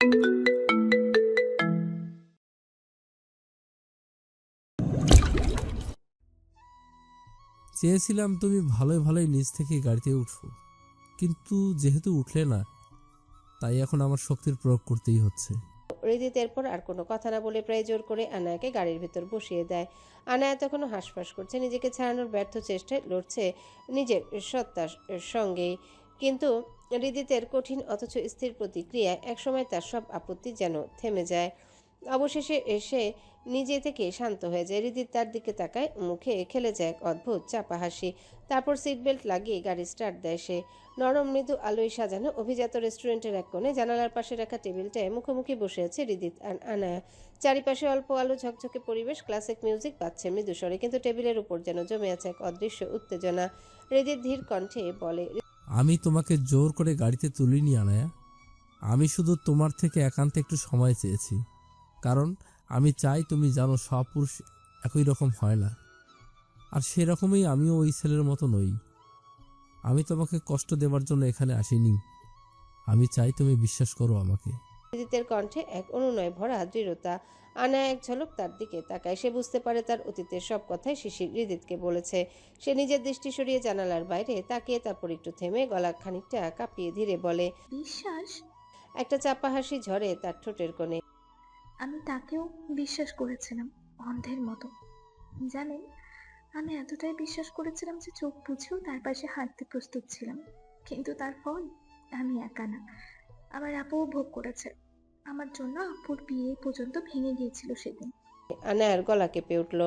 চেয়েছিলাম তুমি ভালোই ভালোই নিজ থেকে গাড়িতে উঠো, কিন্তু যেহেতু উঠলে না, তাই এখন আমার শক্তির প্রয়োগ করতেই হচ্ছে। হৃদিত এরপর আর কোনো কথা না বলে প্রায় জোর করে আনায়াকে গাড়ির ভেতর বসিয়ে দেয়। আনায়া তখনও হাঁসফাঁস করছে, নিজেকে ছাড়ানোর ব্যর্থ চেষ্টায় লড়ছে নিজের সত্তার সঙ্গেই। কিন্তু হৃদিতের কঠিন অথচ স্থির প্রতিক্রিয়ায় একসময় তার সব আপত্তি যেন থেমে যায়। অবশেষে এসে নিজে থেকে শান্ত হয়ে যায়। হৃদিত তার দিকে তাকায়, মুখে খেলে যায় এক অদ্ভুত চাপা হাসি। তারপর সিট বেল্ট লাগিয়ে গাড়ি স্টার্ট দেয় সে। নরম মৃদু আলোয় সাজানো অভিজাত রেস্টুরেন্টের এক কোণে জানালার পাশে রাখা টেবিলটায় মুখোমুখি বসে আছে হৃদিত আর আনায়া। চারিপাশে অল্প আলো ঝকঝকে পরিবেশ, ক্লাসিক মিউজিক বাজছে মৃদু স্বরে, কিন্তু টেবিলের উপর যেন জমে আছে এক অদৃশ্য উত্তেজনা। হৃদিত ধীর কণ্ঠে বলে, আমি তোমাকে জোর করে গাড়িতে তুলিনি আনায়া। আমি শুধু তোমার থেকে একান্তে একটু সময় চেয়েছি, কারণ আমি চাই তুমি জানো সব পুরুষ একই রকম হয় না। আর সেরকমই আমিও ওই ছেলের মতো নই। আমি তোমাকে কষ্ট দেওয়ার জন্য এখানে আসিনি। আমি চাই তুমি বিশ্বাস করো আমাকে। হৃদিতের কণ্ঠে এক অনুনয় ভরা দৃঢ়তা। আনায়া এক ঝলক তার দিকে তাকায়। সে বুঝতে পারে তার অতীতের সব কথাই শিশির হৃদিতকে বলেছে। সে নিজের দৃষ্টি সরিয়ে জানালার বাইরে তাকিয়ে, তারপর একটু থেমে গলা খানিকটা কাঁপিয়ে ধীরে বলে, বিশ্বাস? একটা চাপা হাসি ঝরে তার ঠোঁটের কোণে। আমি তাকেও বিশ্বাস করেছিলাম, অন্ধের মতো। জানেন, আমি এতটাই বিশ্বাস করেছিলাম যে চোখ বুঝেও তার পাশে হাঁটতে প্রস্তুত ছিলাম। কিন্তু তার ফল, আমি একা না, আমার আপুও ভোগ করেছে। আমার জন্য আপুর বিয়ে পর্যন্ত ভেঙে গিয়েছিল সেদিন। আনায়ার গলা কেঁপে উঠল।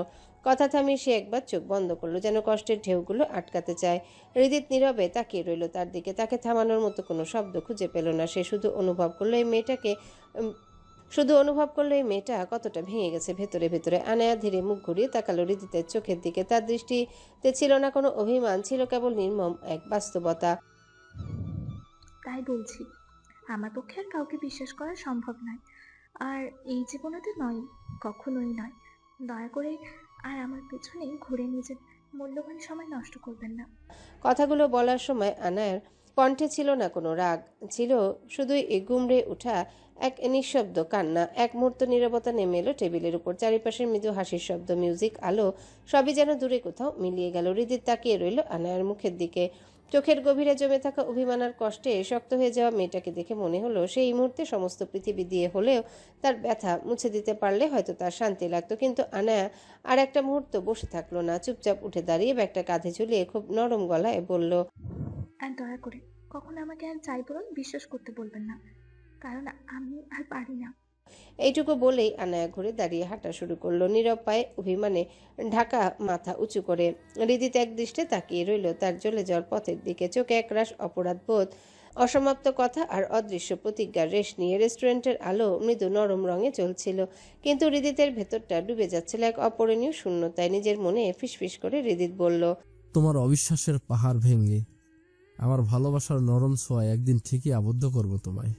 কথা থামিয়ে সে একবার চোখ বন্ধ করলো, যেন কষ্টের ঢেউগুলো আটকাতে চায়। হৃদিত নীরবে তাকিয়ে রইল তার দিকে। তাকে থামানোর মতো কোনো শব্দ খুঁজে পেল না। সে শুধু অনুভব করলো এই মেয়েটা কতটা ভেঙে গেছে ভেতরে ভেতরে। আনায়া ধীরে মুখ ঘুরিয়ে তাকালো হৃদিতের চোখের দিকে। তার দৃষ্টিতে ছিল না কোনো অভিমান, ছিল কেবল নির্মম এক বাস্তবতা। তাই বলছি, আমার পক্ষে আর কাউকে বিশ্বাস করা সম্ভব নয়। আর এই জীবনেতে নয়, কখনোই নয়। দয়া করে আর আমার পেছনে ঘুরে নিজের মূল্যবান সময় নষ্ট করবেন না। কথাগুলো বলার সময় আনায়ার কণ্ঠে ছিল না কোনো রাগ, ছিল শুধুই গুমড়ে ওঠা এক নিঃশব্দ কান্না। এক মুহূর্ত নীরবতা নেমে এলো টেবিলের উপর। চারিপাশের মৃদু হাসির শব্দ, মিউজিক, আলো সবই যেন দূরে কোথাও মিলিয়ে গেল। হৃদিত তাকিয়ে রইল আনায়ার মুখের দিকে। চোখের গভীরে জমে থাকা অভিমান আর কষ্টে শক্ত হয়ে যাওয়া মেয়েটাকে দেখে মনে হলো সেই মুহূর্তে সমস্ত পৃথিবী দিয়ে হলেও তার ব্যথা মুছে দিতে পারলে হয়তো তার শান্তি লাগতো। কিন্তু আনায়া আর একটা মুহূর্ত বসে থাকলো না। চুপচাপ উঠে দাঁড়িয়ে ব্যাগটা কাঁধে ঝুলিয়ে খুব নরম গলায় বলল, আর দয়া করে কখনো আমাকে আর যাই বলুন বিশ্বাস করতে বলবেন না, কারণ আমি আর পারি না। এইটুকু বলেই আনায়া ঘুরে দাঁড়িয়ে হাঁটা শুরু করলো, নীরব পায়ে অভিমানে ঢাকা মাথা উঁচু করে। হৃদিত এক দৃষ্টে তাকিয়ে রইল তার জ্বলে যাওয়ার পথের দিকে। চোখে একরাশ অপরাধ বোধ, অসমাপ্ত কথা আর অদৃশ্য প্রতিজ্ঞার রেশ নিয়ে। রেস্টুরেন্টের আলো মৃদু নরম রঙে চলছিল, কিন্তু হৃদিতের ভেতরটা ডুবে যাচ্ছিল এক অপূরণীয় শূন্যতায়। নিজের মনে ফিসফিস করে হৃদিত বলল, তোমার অবিশ্বাসের পাহাড় ভেঙে আমার ভালোবাসার নরম ছোঁয়ায় একদিন ঠিকই আবদ্ধ করব তোমায়।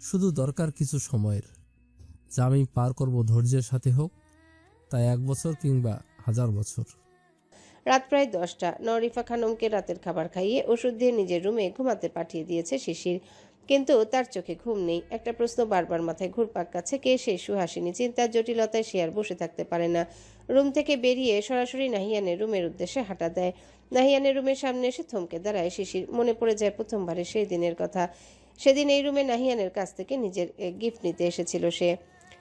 শুধু দরকার কিছু সময়ের, যা আমি পার করব ধৈর্যের সাথে, হোক তা 1 বছর কিংবা 1000 বছর। রাত প্রায় 10টা। নরিফা খানমকে রাতের খাবার খাইয়ে ওষুধ দিয়ে নিজের রুমে ঘুমাতে পাঠিয়ে দিয়েছে শিশির, কিন্তু তার চোখে ঘুম নেই। একটা প্রশ্ন বারবার মাথায় ঘুরপাক খাচ্ছে, কে সেই সুহাসিনী? চিন্তার জটিলতায় সে আর বসে থাকতে পারে না। রুম থেকে বেরিয়ে সরাসরি নাহিয়ানের রুমের উদ্দেশ্যে হাঁটা দেয়। নাহিয়ানের রুমের সামনে এসে থমকে দাঁড়ায় শিশির। মনে পড়ে যায় প্রথমবারের সেই দিনের কথা। সেদিন এই রুমে নাহিয়ানের কাছ থেকে নিজের গিফট নিতে এসেছিল সে।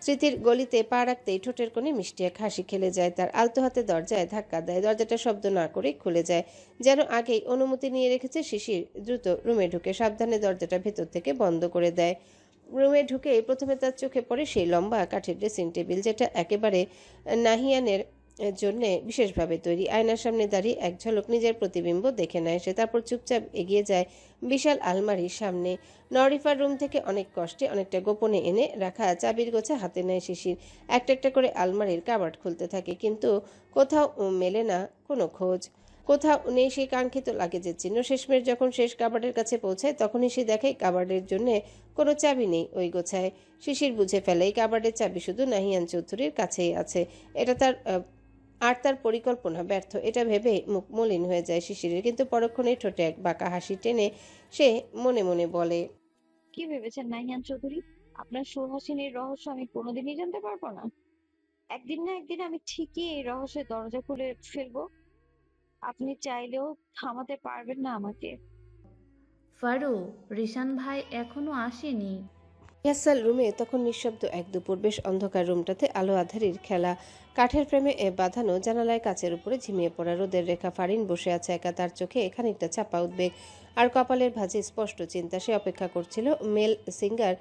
স্মৃতির গলিতে পা রাখতেই ঠোঁটের কোণে মিষ্টি এক হাসি খেলে যায় তার। আলতো হাতে দরজায় ধাক্কা দেয়, দরজাটা শব্দ না করেই খুলে যায়। যেন আগেই অনুমতি নিয়ে রেখেছে শিশির। দ্রুত রুমে ঢুকে সাবধানে দরজাটা ভেতর থেকে বন্ধ করে দেয়। রুমে ঢুকে প্রথমে তার চোখে পড়ে সেই লম্বা কাঠের ড্রেসিং টেবিল, যেটা একেবারে নাহিয়ানের জন্যে বিশেষভাবে তৈরি। আয়নার সামনে দাঁড়িয়ে এক ঝলক নিজের প্রতিবিম্ব দেখে নেয় সে। তারপর চুপচাপ এগিয়ে যায় বিশাল আলমারির সামনে। নরিফার রুম থেকে অনেক কষ্টে, অনেকটা গোপনে এনে রাখা চাবির গোছা হাতে নেয় শিশির। একটা একটা করে আলমারির কাবার্ড খুলতে থাকে, কিন্তু কোথাও মেলে না কোনো খোঁজ। কোথাও নেই সেই কাঙ্ক্ষিত লাগেজের চিহ্ন। শেষমেশ যখন শেষ কাবার্ডের কাছে পৌঁছায়, তখনই সে দেখে কাবার্ডের জন্য কোনো চাবি নেই ওই গোছায়। শিশির বুঝে ফেলে এই কাবার্ডের চাবি শুধু নাহিয়ান চৌধুরীর কাছেই আছে। এটা তার পরিকল্পনা ব্যর্থ, এটা ভেবে মুখ মলিন হয়ে যায় শিশিরের। কিন্তু পরক্ষণেই ঠোঁটে এক বাঁকা হাসি টেনে সে মনে মনে বলে, কি ভেবেছেন নাহিয়ান চৌধুরী? আপনার সুহাসিনীর রহস্য আমি কোনোদিনই জানতে পারবো না? একদিন না একদিন আমি ঠিকই এই রহস্যের দরজা খুলে ফেলবো। আপনি চাইলেও থামাতে পারবেন না আমাকে। ফারু, রিশান ভাই এখনো আসেনি। ইয়াসাল রুমে তখন নিঃশব্দ এক দুপুর, বেশ অন্ধকার রুমটাতে আলো আঁধারির খেলা, কাঠের ফ্রেমে বাঁধানো জানালায় কাচের উপরে ঝিমিয়ে পড়া রোদের রেখা। ফারিন বসে আছে একা, তার চোখে খানিকটা চাপা উদ্বেগ আর কপালের ভাঁজে স্পষ্ট চিন্তা। সে অপেক্ষা করছিল মেল সিঙ্গার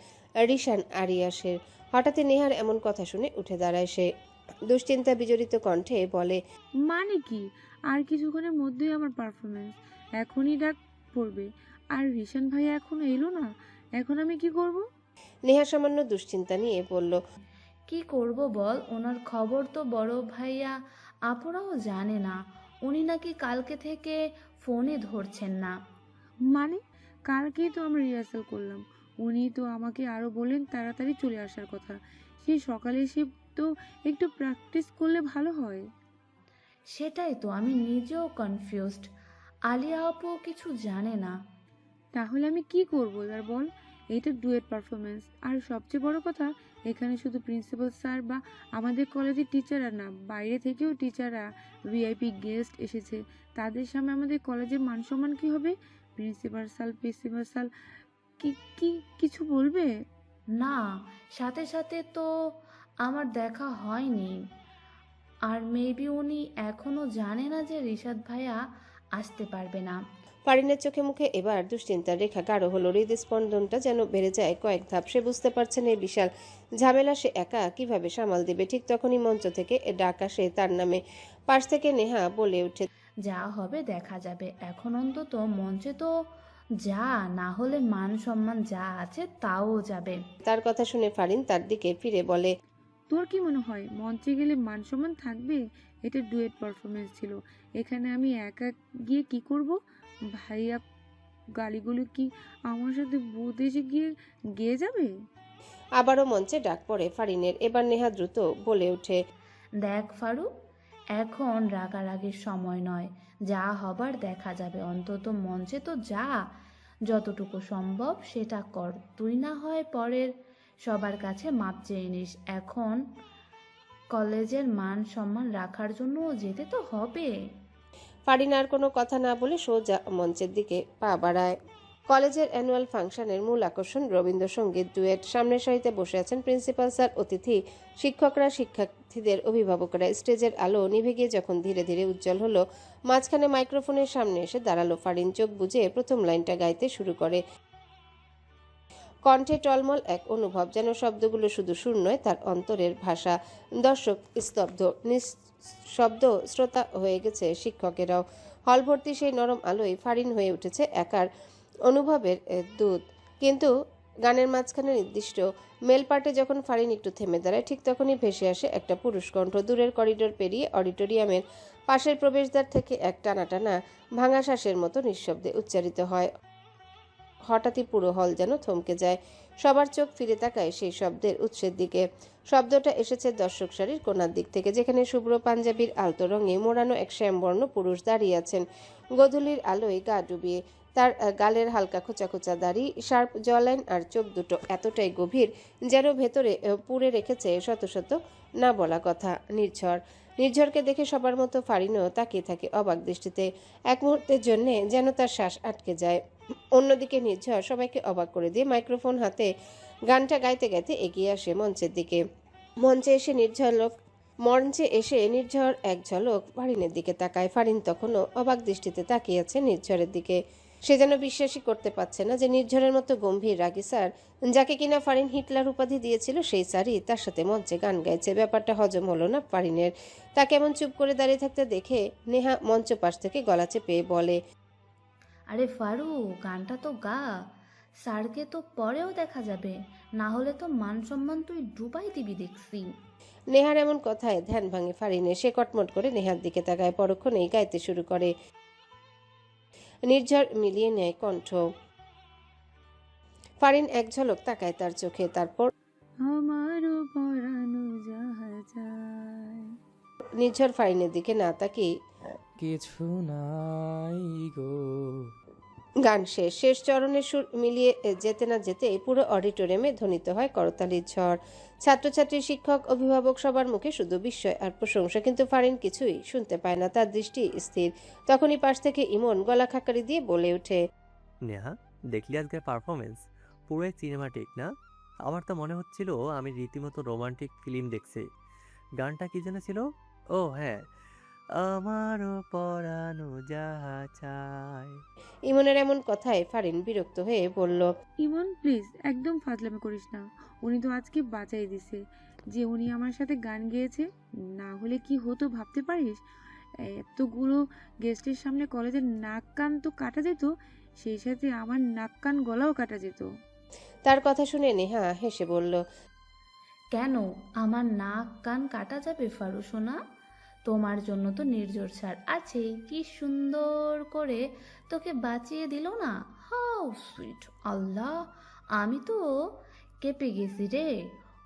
রিশান আরিয়াসের। হঠাৎই নেহার এমন কথা শুনে উঠে দাঁড়ায় সে, দুশ্চিন্তা বিজড়িত কণ্ঠে বলে, মানে কি? আর কিছুক্ষণের মধ্যেই আমার পারফরমেন্স, এখনই ডাক পড়বে। আর রিশান ভাইয়া এখনো এলো না, এখন আমি কি করব? নেহা সামান্য দুশ্চিন্তা নিয়ে বলল, কি করব বল, ওনার খবর তো বড় ভাইয়া আপুরাও জানে না। উনি নাকি কালকে থেকে ফোনে ধরছেন না। মানে কালকেই তো আমরা রিহার্সাল করলাম, উনি তো আমাকে আরো বললেন তাড়াতাড়ি চলে আসার কথা। সেই সকালে এসে তো একটু প্র্যাকটিস করলে ভালো হয়। সেটাই তো, আমি নিজেও কনফিউজড। আলিয়া আপু কিছু জানে না। তাহলে আমি কি করবো এবার বল? এটা ডুয়েট পারফরমেন্স, আর সবচেয়ে বড় কথা, এখানে শুধু প্রিন্সিপাল স্যার বা আমাদের কলেজের টিচাররা না, বাইরে থেকেও টিচাররা, ভিআইপি গেস্ট এসেছে। তাদের সামনে আমাদের কলেজের মান সম্মান কি হবে? প্রিন্সিপাল স্যার কি কি কিছু বলবে? না, সাথে সাথে তো আমার দেখা হয়নি। আর মেবি উনি এখনো জানে না যে রিশাদ ভাইয়া আসতে পারবে না। ফারিনের চোখে মুখে এবার দুশ্চিন্তার রেখা গাঢ় হলো, হৃদস্পন্দনটা যেন বেড়ে যায় কয়েক ধাপ। সে বুঝতে পারছেন এই বিশাল ঝামেলা সে একা কিভাবে সামাল দেবে। ঠিক তখনই মঞ্চ থেকে ডাক আসে তার নামে। পাশ থেকে নেহা বলে ওঠে, যা হবে দেখা যাবে, এখন অন্তত মঞ্চে তো যা, না হলে মান সম্মান যা আছে তাও যাবে। তার কথা শুনে ফারিন তার দিকে ফিরে বলে, তোর কি মনে হয় মঞ্চে গেলে মান সম্মান থাকবে? এটা ডুয়েট পারফরমেন্স ছিল, এখানে আমি একা গিয়ে কি করব? ভাইয়া গালিগুলো কি আমার সাথে বুথ এসে গিয়ে গেয়ে যাবে? আবারও মঞ্চে ডাক পড়ে ফারিনের। এবার নেহা দ্রুত বলে ওঠে, দেখ ফারুক, এখন রাগারাগির সময় নয়, যা হবার দেখা যাবে। অন্তত মঞ্চে তো যা, যতটুকু সম্ভব সেটা কর। তুই না হয় পরের সবার কাছে মাপ চেয়ে নিস, এখন কলেজের মান সম্মান রাখার জন্য যেতে তো হবে। ফারিন আর কোনো কথা না বলে সোজা মঞ্চের দিকে পা বাড়ায়। কলেজের অ্যানুয়াল ফাংশনের মূল আকর্ষণ রবীন্দ্রসঙ্গীত ডুয়েট। সামনের সারিতে বসে আছেন প্রিন্সিপাল স্যার, অতিথি শিক্ষকরা, শিক্ষার্থীদের অভিভাবকরা। স্টেজের আলো নিভে গিয়ে যখন ধীরে ধীরে উজ্জ্বল হলো, মাঝখানে মাইক্রোফোনের সামনে এসে দাঁড়ালো ফারিন। চোখ বুজে প্রথম লাইনটা গাইতে শুরু করে। কণ্ঠে টলমল এক অনুভব, যেন শব্দগুলো শুধু সুর নয়, তার অন্তরের ভাষা। দর্শক স্তব্ধ, নিঃশব্দ শ্রোতা হয়ে গেছে শিক্ষকেরাও। হল ভর্তি সেই নরম আলোয় ফারিন হয়ে উঠেছে একার অনুভবের দূত। কিন্তু গানের মাঝখানে নির্দিষ্ট মেল পার্টে যখন ফারিন একটু থেমে দাঁড়ায়, ঠিক তখনই ভেসে আসে একটা পুরুষ কণ্ঠ। দূরের করিডোর পেরিয়ে অডিটোরিয়ামের পাশের প্রবেশদ্বার থেকে এক টানা টানা ভাঙা শ্বাসের মতো নিঃশব্দে উচ্চারিত হয়। হঠাৎই পুরো হল যেন থমকে যায়। সবার চোখ ফিরে তাকায় সেই শব্দের উৎসের দিকে। শব্দটা এসেছে দর্শক সারির কোণার দিক থেকে, যেখানে শুভ্র পাঞ্জাবির আলতো রঙে মোড়ানো এক শ্যামবর্ণ পুরুষ দাঁড়িয়ে আছেন। গোধূলির আলোয় গা ডুবিয়ে। তার গালের হালকা খোঁচা খোঁচা দাড়ি, শার্প জলাইন আর চোখ দুটো এতটাই গভীর যেন ভেতরে পুড়ে রেখেছে শত শত না বলা কথা। নির্ঝরকে দেখে সবার মতো ফারিনও তাকিয়ে থাকে অবাক দৃষ্টিতে। এক মুহূর্তের জন্যে যেন তার শ্বাস আটকে যায়। অন্যদিকে নির্ঝর সবাইকে অবাক করে দিয়ে মাইক্রোফোন হাতে গানটা গাইতে গাইতে এগিয়ে আসে মঞ্চের দিকে। মঞ্চে এসে নির্ঝর এক ঝলক ফারিনের দিকে তাকায়। ফারিন তখনও অবাক দৃষ্টিতে তাকিয়ে আছে নির্ঝরের দিকে। সে যেন বিশ্বাসই করতে পারছে না যে নির্ঝরের মতো গম্ভীর রাগী স্যার, যাকে কিনা ফারিন হিটলার উপাধি দিয়েছিল, সেই স্যারই তার সাথে মঞ্চে গান গাইছে। ব্যাপারটা হজম হলো না ফারিনের। তাকে এমন চুপ করে দাঁড়িয়ে থাকতে দেখে নেহা মঞ্চ পাশ থেকে গলা চেপে বলে, আরে ফারু, গানটা তো গা, স্যারকে তো পরেও দেখা যাবে, না হলে তো মান সম্মান তুই ডুবাই দিবি দেখছি। নেহার এমন কথায় ধ্যান ভাঙে ফারিনের। সে কটমট করে নেহার দিকে তাকায়। পরক্ষণেই গাইতে শুরু করে। নির্ঝর মিলিয়ে নেয় কণ্ঠ। ফারিন এক ঝলক তাকায় তার চোখে, তারপর আমারও পরানো যাহা যায়। নির্ঝর ফারিনের দিকে না তাকিয়ে কিছু নাই গো, গান শেষ চরণের সুর মিলিয়ে যেতে না যেতে পুরো অডিটোরিয়ামে ধ্বনিত হয় করতালির ঝড়। ছাত্রছাত্রী, শিক্ষক, অভিভাবক সবার মুখে শুধু বিস্ময় আর প্রশংসা, কিন্তু ফারিন কিছুই শুনতে পায় না, তার দৃষ্টি স্থির। তখনই পাশ থেকে ইমন গলা খাকারি দিয়ে বলে ওঠে, নেহা, দেখলি আজকের পারফরমেন্স? পুরোই সিনেমাটিক না? আমার তো মনে হচ্ছিল আমি রীতিমতো রোমান্টিক ফিল্ম দেখছি। গানটা কি যেন ছিল? ও হ্যাঁ, আমারও পরানো যাহা চায়। ইমনের এমন কথায় ফারিন বিরক্ত হয়ে বলল, ইমন প্লিজ একদম ফাজলামি করিস না। উনি তো আজকে বাঁচাই দিছে যে উনি আমার সাথে গান গেয়েছে। না হলে কি হতো ভাবতে পারিস? এতগুলো গেস্টের সামনে কলেজের নাক কান তো কাটা যেত, সেই সাথে আমার নাক কান গলাও কাটা যেত। তার কথা শুনে নেহা হেসে বলল, কেন আমার নাক কান কাটা যাবে ফারু সোনা? তোমার জন্য তো নির্ঝর স্যার আছে, কি সুন্দর করে তোকে বাঁচিয়ে দিল না। হাউ সুইট আল্লাহ, আমি তো কেঁপে গেছি রে।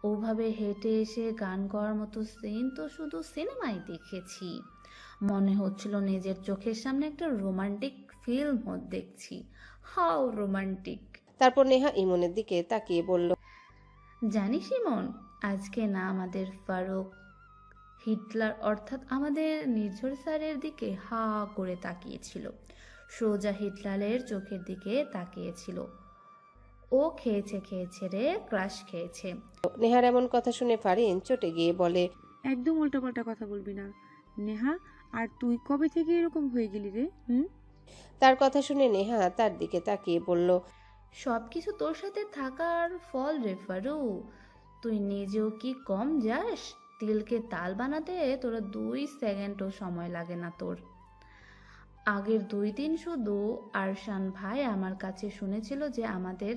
ওভাবে হেঁটে এসে গান করার মতো সিন তো শুধু সিনেমায় দেখেছি। মনে হচ্ছিল নিজের চোখের সামনে একটা রোমান্টিক ফিল্ম দেখছি। How romantic. তারপর নেহা ইমনের দিকে তাকিয়ে বলল, জানিস ইমন, আজকে না আমাদের ফারুক হিটলার অর্থাৎ আমাদের নির্ঝর স্যারের দিকে হা করে তাকিয়েছিল, সোজা হিটলারের চোখের দিকে তাকিয়েছিল। ও খেয়েছে রে, ক্রাশ খেয়েছে। নেহার এমন কথা শুনে ফারিন চটে গিয়ে বলে, একদম উল্টাপাল্টা কথা বলবি না নেহা। আর তুই কবে থেকে এরকম হয়ে গেলি রে? তার কথা শুনে নেহা তার দিকে তাকিয়ে বলল, সব কিছু তোর সাথে থাকার ফল রে ফারু। তুই নিজেও কি কম যাস? তিলকে তাল বানাতে তোরা 2 সেকেন্ডও সময় লাগে না তোর। আগের 2 দিন শুধু আরশান ভাই আমার কাছে শুনেছিল যে আমাদের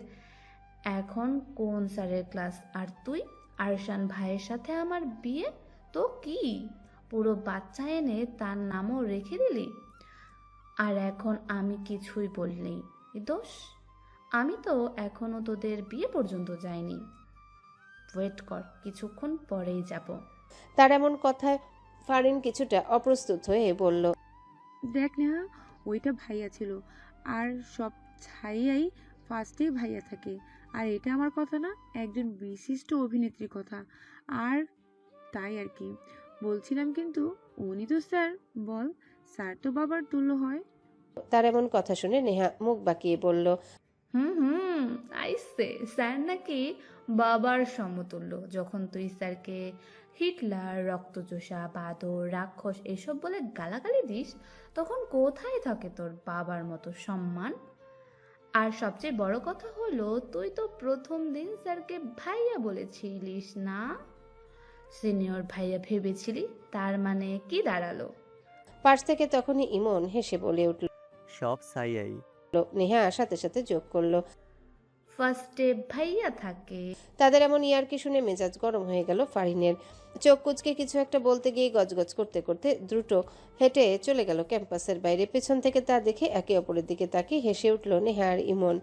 এখন কোন স্যারের ক্লাস, আর তুই আরশান ভাইয়ের সাথে আমার বিয়ে। তো কি পুরো বাচ্চা এনে তার নামও রেখে দিলি? আর এখন আমি কিছুই বলনি, দোষ। আমি তো এখনো তোদের বিয়ে পর্যন্ত যাইনি। ওয়েট কর, কিছুক্ষণ পরেই যাব। তার এমন কথায় ফারিন কিছুটা অপ্রস্তুত হয়ে বলল, দেখ নেহা, ওইটা ভাইয়া ছিল, আর সব ছাইয়াই ফার্স্টে ভাইয়া থাকে। আর এটা আমার কথা না, একজন বিশিষ্ট অভিনেত্রীর কথা। আর তাই আর কি বলছিলাম, কিন্তু উনি তো স্যার। বল, স্যার তো বাবার তুল্য হয়। তার এমন কথা শুনে নেহা মুখ বাঁকিয়ে বলল, হুম, আইসে স্যার নাকি বাবার সমতুল্য। যখন তুই স্যারকে হিটলার, রক্তচোষা, বাদর, রাক্ষস এসব বলে গালাগালি দিস, তখন কোথায় থাকে তোর বাবার মতো সম্মান? আর সবচেয়ে বড় কথা হলো, তুই তো প্রথম দিন স্যারকে ভাইয়া বলেছিলিস না? সিনিয়র ভাইয়া ভেবেছিলি, তার মানে কি দাঁড়ালো? পাশ থেকে তখনই ইমন হেসে বলে উঠল। সব সাইয়াই। নেহা সাথে সাথে যোগ করলো, ফার্স্টে ভাইয়া থাকে। তাদের এমন ইয়ার্কি শুনে মেজাজ গরম হয়ে গেল ফারিনের। চোখ কুচকে কিছু একটা বলতে গিয়ে গজগজ করতে করতে দ্রুত হেঁটে চলে গেল ক্যাম্পাসের বাইরে। পেছন থেকে তা দেখে একে অপরের দিকে তাকিয়ে হেসে উঠল নেহা আর ইমন।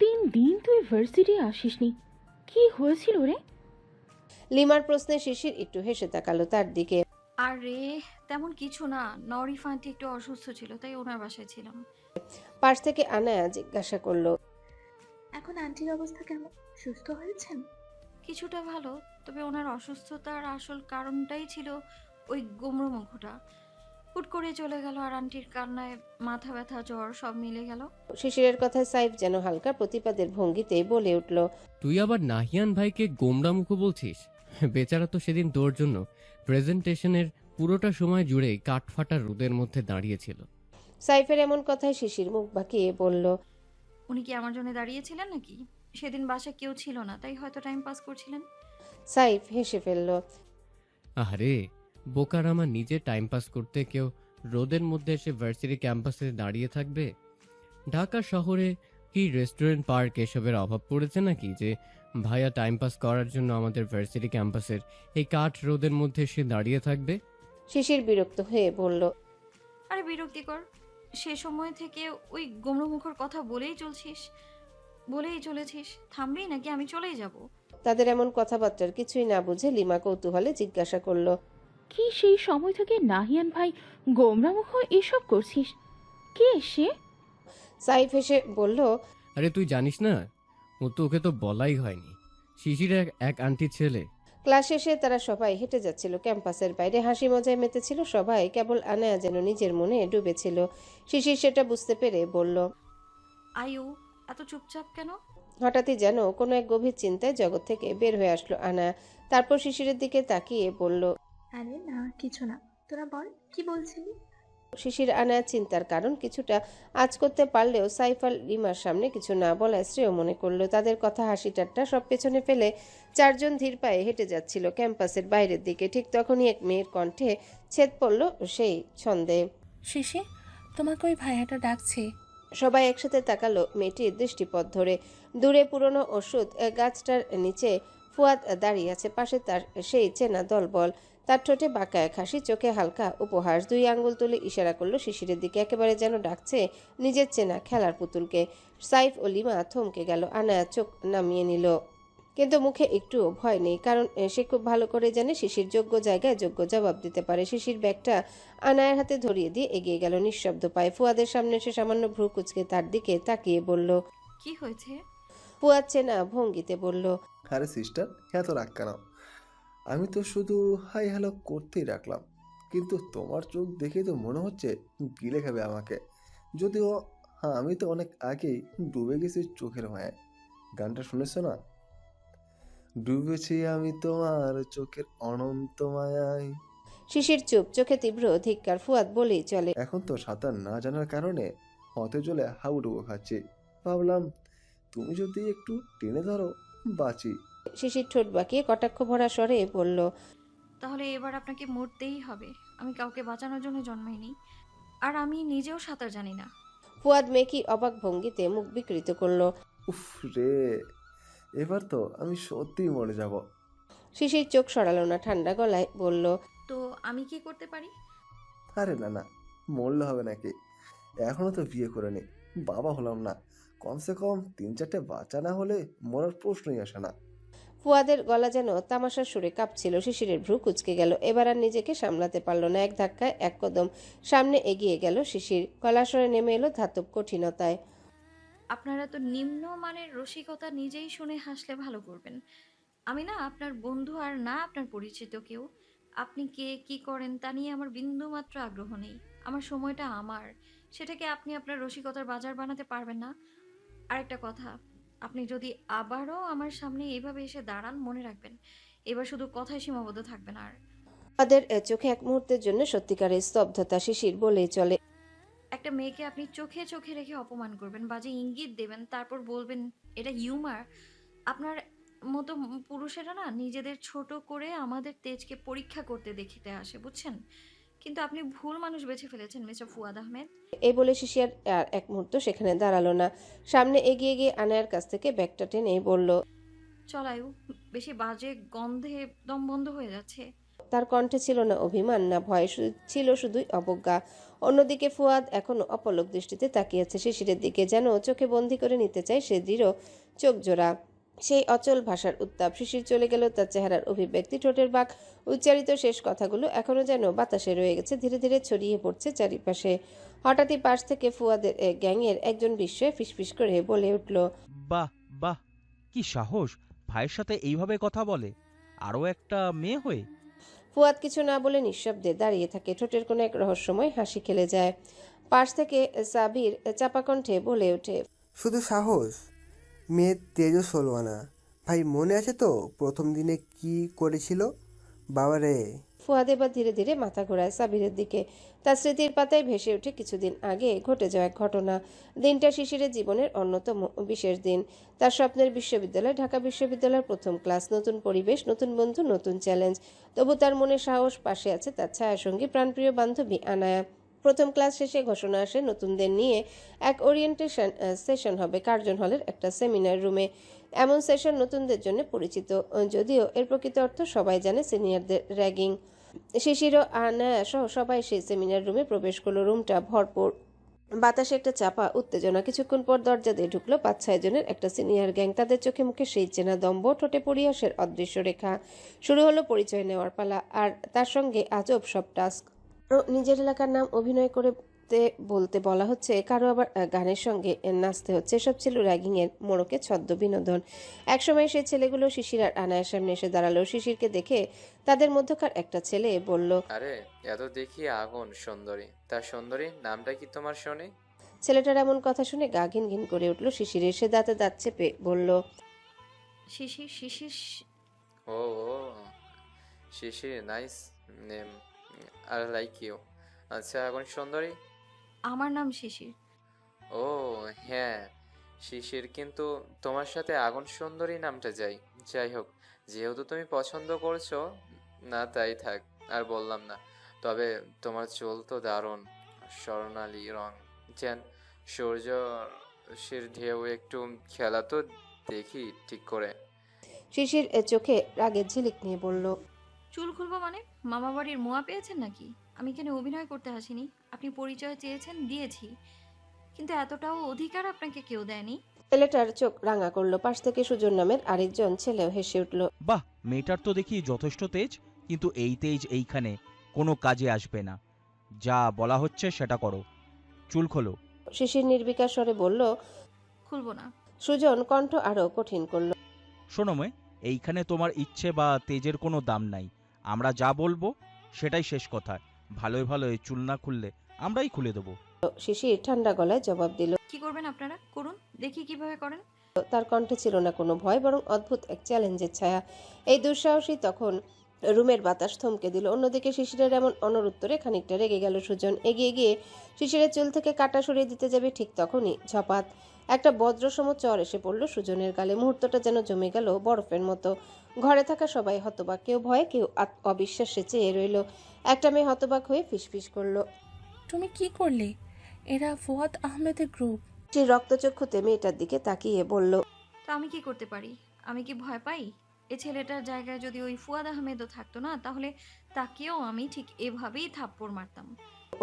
3 দিন তুই ভার্সিটি আসিসনি, কি হয়েছিল রে? লিমার প্রশ্নে শিশির একটু হেসে তাকালো তার দিকে। আরে তেমন কিছু না, নরিফ আন্টি একটু অসুস্থ ছিল, তাই ওনার বাসায় ছিলাম। পাশ থেকে আনায়া জিজ্ঞাসা করলো, এখন আন্টির অবস্থা কেমন? সুস্থ হয়েছেন? কিছুটা ভালো, তবে ওনার অসুস্থতার আসল কারণটাই ছিল ওই গুমড়ো মুখটা। হুট করে চলে গেল, আর আন্টির কান্নায় মাথা ব্যথা, জ্বর সব মিলে গেল। শিশিরের কথায় সাইফ যেন হালকা প্রতিবাদের ভঙ্গিতে বলে উঠল, তুই আবার নাহিয়ান ভাইকে গোমড়া মুখো বলছিস? বেচারা তো সেদিন তোর জন্য প্রেজেন্টেশনের পুরোটা সময় জুড়ে কাঠফাটা রোদের মধ্যে দাঁড়িয়েছিল। সাইফের এমন কথায় শিশির মুখ বাঁকিয়ে বলল, উনি কি আমার জন্য দাঁড়িয়েছিলেন নাকি? সেদিন বাসায় কেউ ছিল না, তাই হয়তো টাইম পাস করছিলেন। সাইফ হেসে ফেলল। আরে বোকার, আমার নিজে টাইম পাস করতে কেউ রোদের মধ্যে এসে ভার্সিটি ক্যাম্পাসে দাঁড়িয়ে থাকবে? ঢাকা শহরে কি রেস্টুরেন্ট, পার্ক এসবের অভাব পড়েছে নাকি যে ভাইয়া টাইম পাস করার জন্য আমাদের ভার্সিটি ক্যাম্পাসের এই কাঠ রোদের মধ্যে এসে দাঁড়িয়ে থাকবে? শিশির বিরক্ত হয়ে বলল, আরে বিরক্তিকর, সে সময় থেকে ওই গুমড়ো মুখর কথা বলেই চলেছিস। থামবি নাকি আমি চলেই যাব? তাদের এমন কথাবার্তার কিছুই না বুঝে লিমা কৌতূহলে জিজ্ঞাসা করলো, কি সেই সময় থেকে নাহিয়ান ভাই গোমরামুখ এসব করছিস? কে সে? সাইফ হেসে বলল, আরে তুই জানিস না, ওকে তো বলাই হয়নি। শিশির এক আন্টির ছেলে। ক্লাস শেষে তারা সবাই হেঁটে যাচ্ছিল ক্যাম্পাসের বাইরে। হাসি মজায় মেতেছিল সবাই, কেবল আনায়া যেন নিজের মনে ডুবেছিল। শিশির সেটা বুঝতে পেরে বলল, আয়ু, এত চুপচাপ কেন? হঠাৎই যেন কোনো এক গভীর চিন্তায় জগৎ থেকে বের হয়ে আসলো আনায়া। তারপর শিশিরের দিকে তাকিয়ে বলল, আরে না, কিছু না। তোরা বল, কি বলছিলি? শিশির আনায়ার চিন্তার কারণ কিছুটা আজ করতে পারলেও সাইফ আর রিমার সামনে কিছু না বলায় শ্রেয় মনে করলো। তাদের কথা, হাসি ঠাট্টা সব পেছনে ফেলে চারজন ধীর পায়ে হেঁটে যাচ্ছিল ক্যাম্পাসের বাইরের দিকে। ঠিক তখনই এক মেয়ের কণ্ঠে ছেদ পড়ল সেই ছন্দে। শিশি, তোমাকে ওই ভাইয়াটা ডাকছে। সবাই একসাথে তাকালো মেয়েটির দৃষ্টিপথ ধরে। দূরে পুরনো ওষুধ গাছটার নিচে ফুয়াদ দাঁড়িয়ে আছে, পাশে তার সেই চেনা দলবল। তার ঠোঁটে বাঁকা এক হাসি, চোখে হালকা উপহাস। 2 আঙ্গুল তুলে ইশারা করলো শিশিরের দিকে, একেবারে যেন ডাকছে নিজের চেনা খেলার পুতুলকে। সাইফ ও লিমা থমকে গেল। আনায়া চোখ নামিয়ে নিল, কিন্তু মুখে একটু ভয় নেই, কারণ সে খুব ভালো করে জানে শিশির যোগ্য জায়গায় যোগ্য জবাব দিতে পারে। শিশির ব্যাগটা আনায়ার হাতে ধরিয়ে দিয়ে এগিয়ে গেল নিঃশব্দ পায়ে। ফুয়াদের সামনে এসে সামান্য ভ্রু কুচকে তার দিকে তাকিয়ে বলল, কি হয়েছে? ফুয়াদ চেনা ভঙ্গিতে বলল, আরে সিস্টার, এত রাগ কেন? আমি তো শুধু হাই হ্যালো করতেই রাখলাম, কিন্তু তোমার চোখ দেখেই তো মনে হচ্ছে গিলে খাবে আমাকে। যদিও হ্যাঁ, আমি তো অনেক আগেই ডুবে গেছি চোখের মায়ায়। গানটা শুনেছো না? ডুবেছি আমি তোমার চোখের অনন্ত মায়ায়। শিশির চুপ, চোখে তীব্র ধিক্কার। ফুয়াদ বলেই চলে, এখন তো সাঁতার না জানার কারণে হতে চলে হাবুডুবু খাচ্ছি। ভাবলাম তুমি যদি একটু টেনে ধরো বাঁচি। শিশির ঠোঁট বাঁকিয়ে কটাক্ষ ভরা স্বরে বলল, তাহলে এবার আপনাকে মরতেই হবে। আমি কাউকে বাঁচানোর জন্য জন্মাইনি, আর আমি নিজেও সাঁতার জানি না। ফুয়াদ মেকি অবাক ভঙ্গিতে মুখ বিকৃত করলো। উফ রে, এবার তো আমি সত্যিই মরে যাব। শিশির চোখ সরালো না, ঠান্ডা গলায় বলল, তো আমি কি করতে পারি? আরে না না, মরলে হবে নাকি? এখনো তো বিয়ে করে নি, বাবা হলাম না। কমসে কম 3-4টে বাচ্চা না হলে মরার প্রশ্নই আসে না। ফুয়াদের গলা যেন তামাশার সুরে কাঁপছিল। শিশিরের ভ্রু কুচকে গেল। এবার আর নিজেকে সামলাতে পারল না। এক ধাক্কায় এক কদম সামনে এগিয়ে গেল শিশির। গলাস্বরে নেমে এলো ধাতব কঠিনতায়, আপনারা তো নিম্নমানের রসিকতা নিজেই শুনে হাসলে ভালো করবেন। আমি না আপনার বন্ধু আর না আপনার পরিচিত কেউ। আপনি কে, কি করেন তা নিয়ে আমার বিন্দুমাত্র আগ্রহ নেই। আমার সময়টা আমার, সেটাকে আপনি আপনার রসিকতার বাজার বানাতে পারবেন না। আরেকটা কথা, আপনি যদি আবারও আমার সামনে এভাবে এসে দাঁড়ান, মনে রাখবেন এবার শুধু কথায় সীমাবদ্ধ থাকবেন। আর তাদের চোখে এক মুহূর্তের জন্য সত্যিকারের স্তব্ধতা। শিশির বলেই চলে, একটা মেয়েকে আপনি চোখে চোখে রেখে অপমান করবেন, বাজে ইঙ্গিত দেবেন, তারপর বলবেন এটা হিউমার। আপনার মতো পুরুষেরা না নিজেদের ছোট করে আমাদের তেজকে পরীক্ষা করতে দেখিতে আসে, বুঝছেন? কিন্তু আপনি ভুল মানুষ বেছে ফেলেছেন মিস্টার ফুয়াদ আহমেদ। এই বলে শিশির আর এক মুহূর্ত সেখানে দাঁড়ালো না। সামনে এগিয়ে গিয়ে আনায়ার কাছ থেকে ব্যাগটা টেনে বলল, চলায়ু, বেশি বাজে গন্ধে দম বন্ধ হয়ে যাচ্ছে। তার কণ্ঠে ছিল না অভিমান না ভয়, ছিল শুধুই অবজ্ঞা। অন্যদিকে ফুয়াদ এখনো অপলক দৃষ্টিতে তাকিয়েছে শিশিরের দিকে, যেন চোখে বন্দি করে নিতে চায় সে দৃঢ় চোখ জোড়া। সেই অচল ভাষার উত্তাপ। শিশির চলে গেল, তার চেহারার অভিব্যক্তি, ঠোঁটের বাঁক, উচ্চারিত শেষ কথাগুলো এখনো যেন বাতাসে রয়ে গেছে, ধীরে ধীরে ছড়িয়ে পড়ছে চারিপাশে। হঠাৎই পাশ থেকে ফুয়াদের গ্যাংয়ের একজন বিস্ময়ে ফিসফিস করে বলে উঠল, বাহ বাহ, কি সাহস ভাইয়ের সাথে এইভাবে কথা বলে, আরও একটা মেয়ে হয়ে। ফুয়াদ কিছু না বলে নিঃশব্দে দাঁড়িয়ে থাকে। ঠোঁটের কোনো এক রহস্যময় হাসি খেলে যায়। পাশ থেকে সাবির চাপা কণ্ঠে বলে ওঠে, শুধু সাহস, মেয়ের তেজও সলবা না। ভাই মনে আছে তো প্রথম দিনে কি করেছিল? বাবারে। ফুয়াদ এবার ধীরে ধীরে মাথা ঘোরায় সাবিরের দিকে। তার স্মৃতির পাতায় ভেসে ওঠে কিছুদিন আগে ঘটে যাওয়া এক ঘটনা। দিনটা শিশিরের জীবনের অন্যতম বিশেষ দিন। তার স্বপ্নের বিশ্ববিদ্যালয়, ঢাকা বিশ্ববিদ্যালয়ের প্রথম ক্লাস, নতুন পরিবেশ, নতুন বন্ধু, নতুন চ্যালেঞ্জ। তবু তার মনে সাহস, পাশে আছে তার ছায়াসঙ্গী, প্রাণপ্রিয় বান্ধবী আনায়া। প্রথম ক্লাস শেষে ঘোষণা আসে নতুনদের নিয়ে এক ওরিয়েন্টেশন সেশন হবে কার্জন হলের একটা সেমিনার রুমে। এমন সেশন নতুনদের জন্য পরিচিত, যদিও এর প্রকৃত অর্থ সবাই জানে সিনিয়রদের র্যাগিং। শিশির ও আনায়া সহ সবাই সেই সেমিনার রুমে প্রবেশ করলো। রুমটা ভরপুর বাতাসে একটা চাপা উত্তেজনা। কিছুক্ষণ পর দরজা দিয়ে ঢুকলো 5-6 জনের একটা সিনিয়র গ্যাং। তাদের চোখে মুখে সেই চেনা দম্ভ, ঠোঁটে পরিহাসের অদৃশ্য রেখা। শুরু হলো পরিচয় নেওয়ার পালা, আর তার সঙ্গে আজব সব টাস্ক। নিজের এলাকার নাম অভিনয় করে বলতে বলা হচ্ছে, কারো আবার গানের সঙ্গে নাচতে হচ্ছে। এসব ছিল র্যাগিংয়ের মোড়কে ছদ্ম বিনোদন। একসময় সেই ছেলেগুলো শিশির আর আনায়ার সামনে এসে দাঁড়ালো। শিশিরকে দেখে তাদের মধ্যকার একটা ছেলে বলল, আরে এত দেখি আগুন সুন্দরী, তা সুন্দরী নামটা কি তোমার শুনি? ছেলেটার এমন কথা শুনে গা ঘিন ঘিন করে উঠল শিশিরের। সে দাঁতে দাঁত চেপে বলল, শিশির শিশির ও ও শিশির, নাইস নেম, আর লাইক ইউ। আচ্ছা আগুন সুন্দরী। আমার নাম শিশির। ও হ্যাঁ শিশির, কিন্তু তোমার সাথে আগুন সুন্দরী নামটা যাই হোক, যেহেতু তুমি পছন্দ করছো না তাই থাক, আর বললাম না। তবে তোমার চুল তো দারুণ, স্বর্ণালী রং, যেন সূর্যের ঢেউ। একটু খেলা তো দেখি ঠিক করে। শিশির চোখে রাগের ঝিলিক নিয়ে বলল, চুল খুলবো মানে? মামা বাড়ির মোয়া পেয়েছেন নাকি? আমি এখানে অভিনয় করতে আসিনি। আপনি পরিচয় চেয়েছেন, দিয়েছি, কিন্তু এতটাও অধিকার আপনাকে কেউ দেয়নি। ছেলেটার চোখ রাঙা করলো। পাশ থেকে সুজন নামের আরেকজন ছেলেও হেসে উঠল। বাহ, মেয়েটার তো দেখি যথেষ্ট তেজ, কিন্তু এই তেজ এইখানে কোনো কাজে আসবে না। যা বলা হচ্ছে সেটা করো, চুল খোলো। শিশির নির্বিকার স্বরে বলল। খুলবো না। সুজন কণ্ঠ আরো কঠিন করল। শোনো মেয়ে, এইখানে তোমার ইচ্ছে বা তেজের কোনো দাম নাই। আমরা যা বলবো সেটাই শেষ কথা। ভালোই ভালোই চুল না খুললে আমরাই খুলে দেবো। শিশির ঠান্ডা গলায় জবাব দিল। কি করবেন আপনারা? করুন, দেখি কিভাবে করেন। তার কণ্ঠে ছিল না কোনো ভয়, বরং অদ্ভুত এক চ্যালেঞ্জের ছায়া। এই দুঃসাহসী তখন রুমের বাতাস থমকে দিল। অন্যদিকে শিশিরের এমন অনুত্তরে খানিকটা রেগে গেল সুজন। এগিয়ে গিয়ে শিশিরের চুল থেকে কাটা সরিয়ে দিতে যাবে, ঠিক তখনই ঝপাত একটা বজ্রসম চর এসে পড়ল সুজনের গালে। মুহূর্তটা যেন জমে গেল বরফের মতো। ঘরে থাকা সবাই হতবাক, কেউ ভয়ে, কেউ অবিশ্বাসে চেয়ে রইল। একটা মেয়ে হতবাক হয়ে ফিসফিস করলো, তুমি কি করলে? এরা ফুয়াদ আহমেদের গ্রুপ। সে রক্তচক্ষুতে মেয়েটার দিকে তাকিয়ে বলল, তা আমি কি করতে পারি? আমি কি ভয় পাই? এ ছেলেটার জায়গায় যদি ওই ফুয়াদ আহমেদও থাকতো না, তাহলে তাকেও আমি ঠিক এভাবেই থাপ্পড় মারতাম।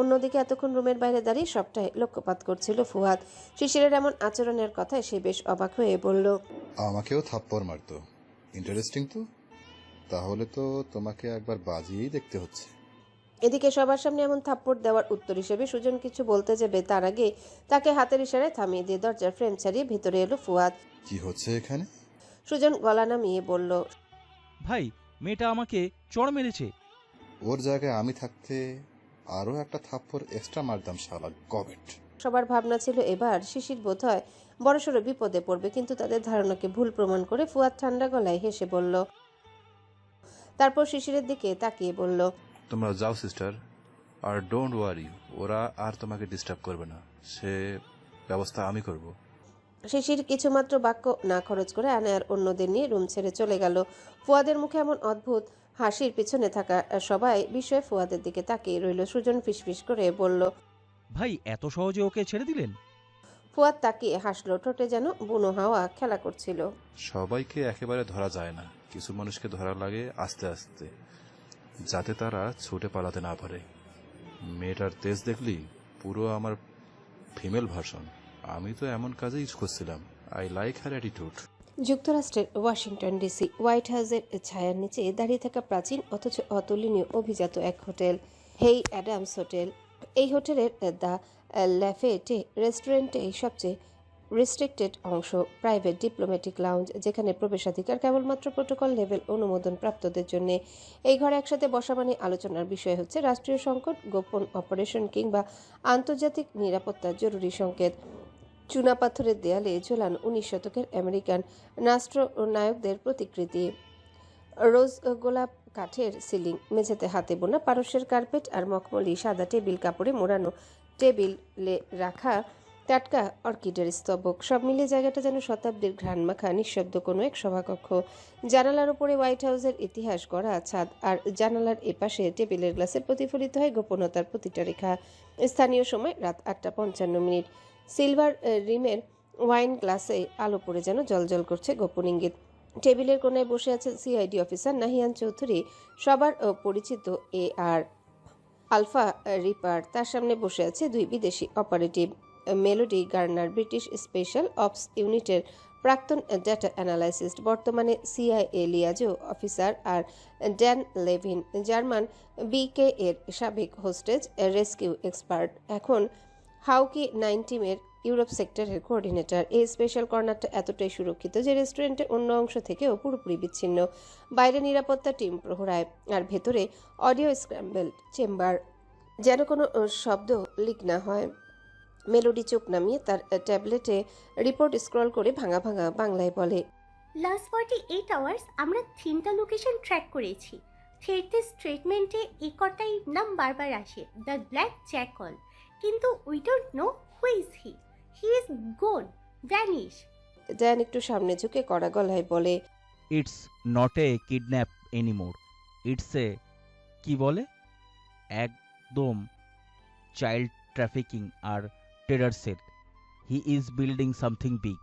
অন্যদিকে এতক্ষণ রুমের বাইরে দাঁড়িয়ে সবটাই লক্ষ্যপাত করছিল ফুয়াদ। শিশিরের এমন আচরণের কথায় সে বেশ অবাক হয়ে বলল, আমাকেও থাপ্পড় মারতো? ইন্টারেস্টিং তো। তাহলে তো তোমাকে একবার বাজিয়েই দেখতে হচ্ছে। এদিকে সবার সামনে এমন থাপ্পড় দেওয়ার উত্তর হিসেবে সুজন কিছু বলতে যাবে, তার আগে তাকে হাতের ইশারায় থামিয়ে দিয়ে দরজার ফ্রেম ছাড়িয়ে ভিতরে এলো ফুয়াদ। কি হচ্ছে এখানে? সুজন গলা নামিয়ে বলল, ভাই, মেয়েটা আমাকে চড় মেরেছে। ওর জায়গায় আমি থাকতে আরও একটা থাপ্পড় এক্সট্রা মারতাম শালা গবেট। সবার ভাবনা ছিল এবার শিশির বোধহয় বড়সড় বিপদে পড়বে, কিন্তু তাদের ধারণাকে ভুল প্রমাণ করে ফুয়াদ ঠান্ডা গলায় হেসে বলল। তারপর শিশিরের দিকে তাকিয়ে বলল, তোমরা যাও সিস্টার, আর ডোন্ট ওয়ারি, ওরা আর তোমাকে ডিস্টার্ব করবে না। সে ব্যবস্থা আমি করব। শিশির কিছুমাত্র বাক্য না খরচ করে আনায়ার অন্যদের নিয়ে রুম ছেড়ে চলে গেল। ফুয়াদের মুখে এমন অদ্ভুত হাসির পিছনে থাকা সবাই বিস্ময়ে ফুয়াদের দিকে তাকিয়ে রইল। সুজন ফিসফিস করে বলল, ভাই, এত সহজে ওকে ছেড়ে দিলেন? ফুয়াদ তাকিয়ে হাসলো, ঠোঁটে যেন বুনো হাওয়া খেলা করছিল। সবাইকে একেবারে ধরা যায় না, কিছু মানুষকে ধরা লাগে আস্তে আস্তে, যাতে তারা ছুটে পালাতে না পারে। মেয়েটার তেজ দেখলি পুরো আমার ফিমেল ভার্সন। আমি তো এমন কাজেই খুঁজছিলাম। I like her attitude. যুক্তরাষ্ট্রের ওয়াশিংটন ডিসি হোয়াইট হাউসের ছায়ার নিচে দাঁড়িয়ে থাকা প্রাচীন অথচ অতুলনীয় অভিজাত এক হোটেল, হেই অ্যাডামস হোটেল। এই হোটেলের দ্য ল্যাফেটে রেস্টুরেন্টে সবচেয়ে রেস্ট্রিক্টেড অংশ, প্রাইভেট ডিপ্লোম্যাটিক লাউঞ্জ, যেখানে প্রবেশাধিকার কেবলমাত্র প্রোটোকল লেভেল অনুমোদন প্রাপ্তদের জন্য। এই ঘরে একসাথে বসা মানে আলোচনার বিষয় হচ্ছে রাষ্ট্রীয় সংকট, গোপন অপারেশন কিংবা আন্তর্জাতিক নিরাপত্তার জরুরি সংকেত। চুনাপাথরের দেয়ালে ঝোলানো 19 শতকের আমেরিকান রাষ্ট্রনায়কদের প্রতিকৃতি, রোজ গোলাপ কাঠের সিলিং, মেঝেতে হাতে বোনা পারস্যের কার্পেট আর মখমলি সাদা টেবিল কাপড়ে মোড়ানো টেবিলে রাখা টাটকা অর্কিডের স্তবক। সব মিলিয়ে জায়গাটা যেন শতাব্দীর ঘ্রাণমাখা নিঃশব্দ কোনো এক সভাকক্ষ। জানালার উপরে হোয়াইট হাউসের ইতিহাস গড়া ছাদ, আর জানালার এপাশে টেবিলের গ্লাসে প্রতিফলিত হয় গোপনতার প্রতিটা রেখা। স্থানীয় সময় রাত 8:55। সিলভার রিমের ওয়াইন গ্লাসে আলো পড়ে যেন জলজল করছে গোপন ইঙ্গিত। টেবিলের কোনায় বসে আছেন সিআইডি অফিসার নাহিয়ান চৌধুরী, সবার পরিচিত AR আলফা রিপার। তার সামনে বসে আছে দুই বিদেশি operative, Melody Garner, British special ops ইউনিটের প্রাক্তন ডেটা অ্যানালাইসিস্ট, বর্তমানে সিআইএ লিয়াজো অফিসার, আর ড্যান লেভিন, জার্মান বিকে এর সাবেক হোস্টেজ রেস্কিউ এক্সপার্ট, এখন হাউকি 9 টিমের ইউরোপ সেক্টরের কোঅর্ডিনেটর। এই স্পেশাল কর্নারটা এতটাই সুরক্ষিত যে রেস্টুরেন্টের অন্য অংশ থেকেও পুরোপুরি বিচ্ছিন্ন। বাইরে নিরাপত্তা টিম প্রহরায়, আর ভেতরে অডিও স্ক্র্যাম্বল চেম্বার, যেন কোনো শব্দ লিক না হয়। মেলোডি চোখ নামিয়ে তার ট্যাবলেটে রিপোর্ট স্ক্রল করে ভাঙা ভাঙা বাংলায় বলে, লাস্ট 48 আওয়ার্স আমরা 3টা লোকেশন ট্র্যাক করেছি। ফেরতে স্টেটমেন্টে এই কটাই নাম বারবার আসে, দ্য ব্ল্যাক জ্যাকল, কিন্তু we don't know who is he is gone, vanish. Dan একটু সামনে ঝুঁকে কড়া গলায় বলে, it's not a kidnap anymore, it's a কি বলে একদম চাইল্ড ট্রাফিকিং আর terror cell. He is building something big,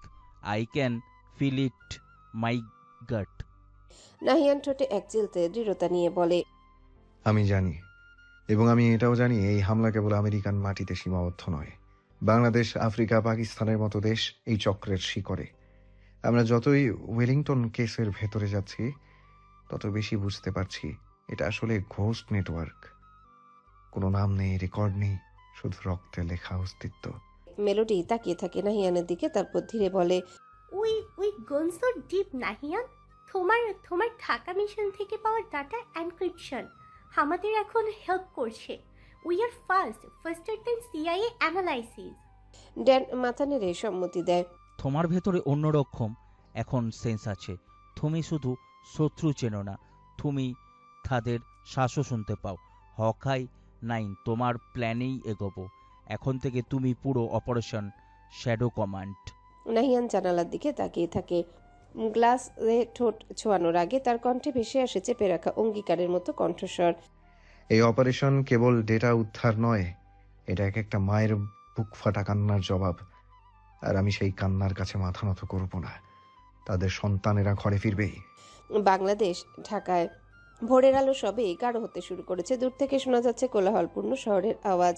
I can feel it my gut. Nahiyan ঠোঁটে এক চিলতে দৃঢ়তা নিয়ে বলে, আমি জানি, এবং আমি এটাও জানি এই হামলা কেবল আমেরিকান মাটিতে সীমাবদ্ধ নয়। বাংলাদেশ, আফ্রিকা, পাকিস্তানের মতো দেশ এই চক্রের শিকড়ে। আমরা যতই ওয়েলিংটন কেসের ভেতরে যাচ্ছি তত বেশি বুঝতে পারছি এটা আসলে ঘোস্ট নেটওয়ার্ক। কোনো নাম নেই, রেকর্ড নেই, শুধু রক্তে লেখা অস্তিত্ব। মেলোডি তাকিয়ে থাকে নাহিয়ানের দিকে, তারপর ধীরে বলে, we gone so deep Nahiyan. তোমার ঢাকা মিশন থেকে পাওয়া ডাটা এনক্রিপশন আমাদের এখন হেল্প করছে। We are faster than CIA analysis. Dan মাথা নেড়ে সম্মতি দেয়। তোমার ভেতরে অন্যরকম এখন সেন্স আছে। তুমি শুধু শত্রু চেনো না, তুমি তাদের শ্বাসও শুনতে পাও। হকাই 9 তোমার প্ল্যানেই এগোবো। এখন থেকে তুমি পুরো অপারেশন শ্যাডো কমান্ড। নাহিয়ান জানালার দিকে তাকিয়ে থাকে। গ্লাসে ঠোঁট ছোঁয়ানোর আগে তার কণ্ঠে ভেসে আসে চেপে রাখা অঙ্গীকারের মতো কণ্ঠস্বর। এই অপারেশন কেবল ডেটা উদ্ধার নয়, এটা এক একটা মায়ের বুক ফাটা কান্নার জবাব। আর আমি সেই কান্নার কাছে মাথা নত করব না। তাদের সন্তানেরা ঘরে ফিরবেই। বাংলাদেশ, ঢাকায় ভোরের আলো সবে গাঢ় হতে শুরু করেছে। দূর থেকে শোনা যাচ্ছে কোলাহলপূর্ণ শহরের আওয়াজ।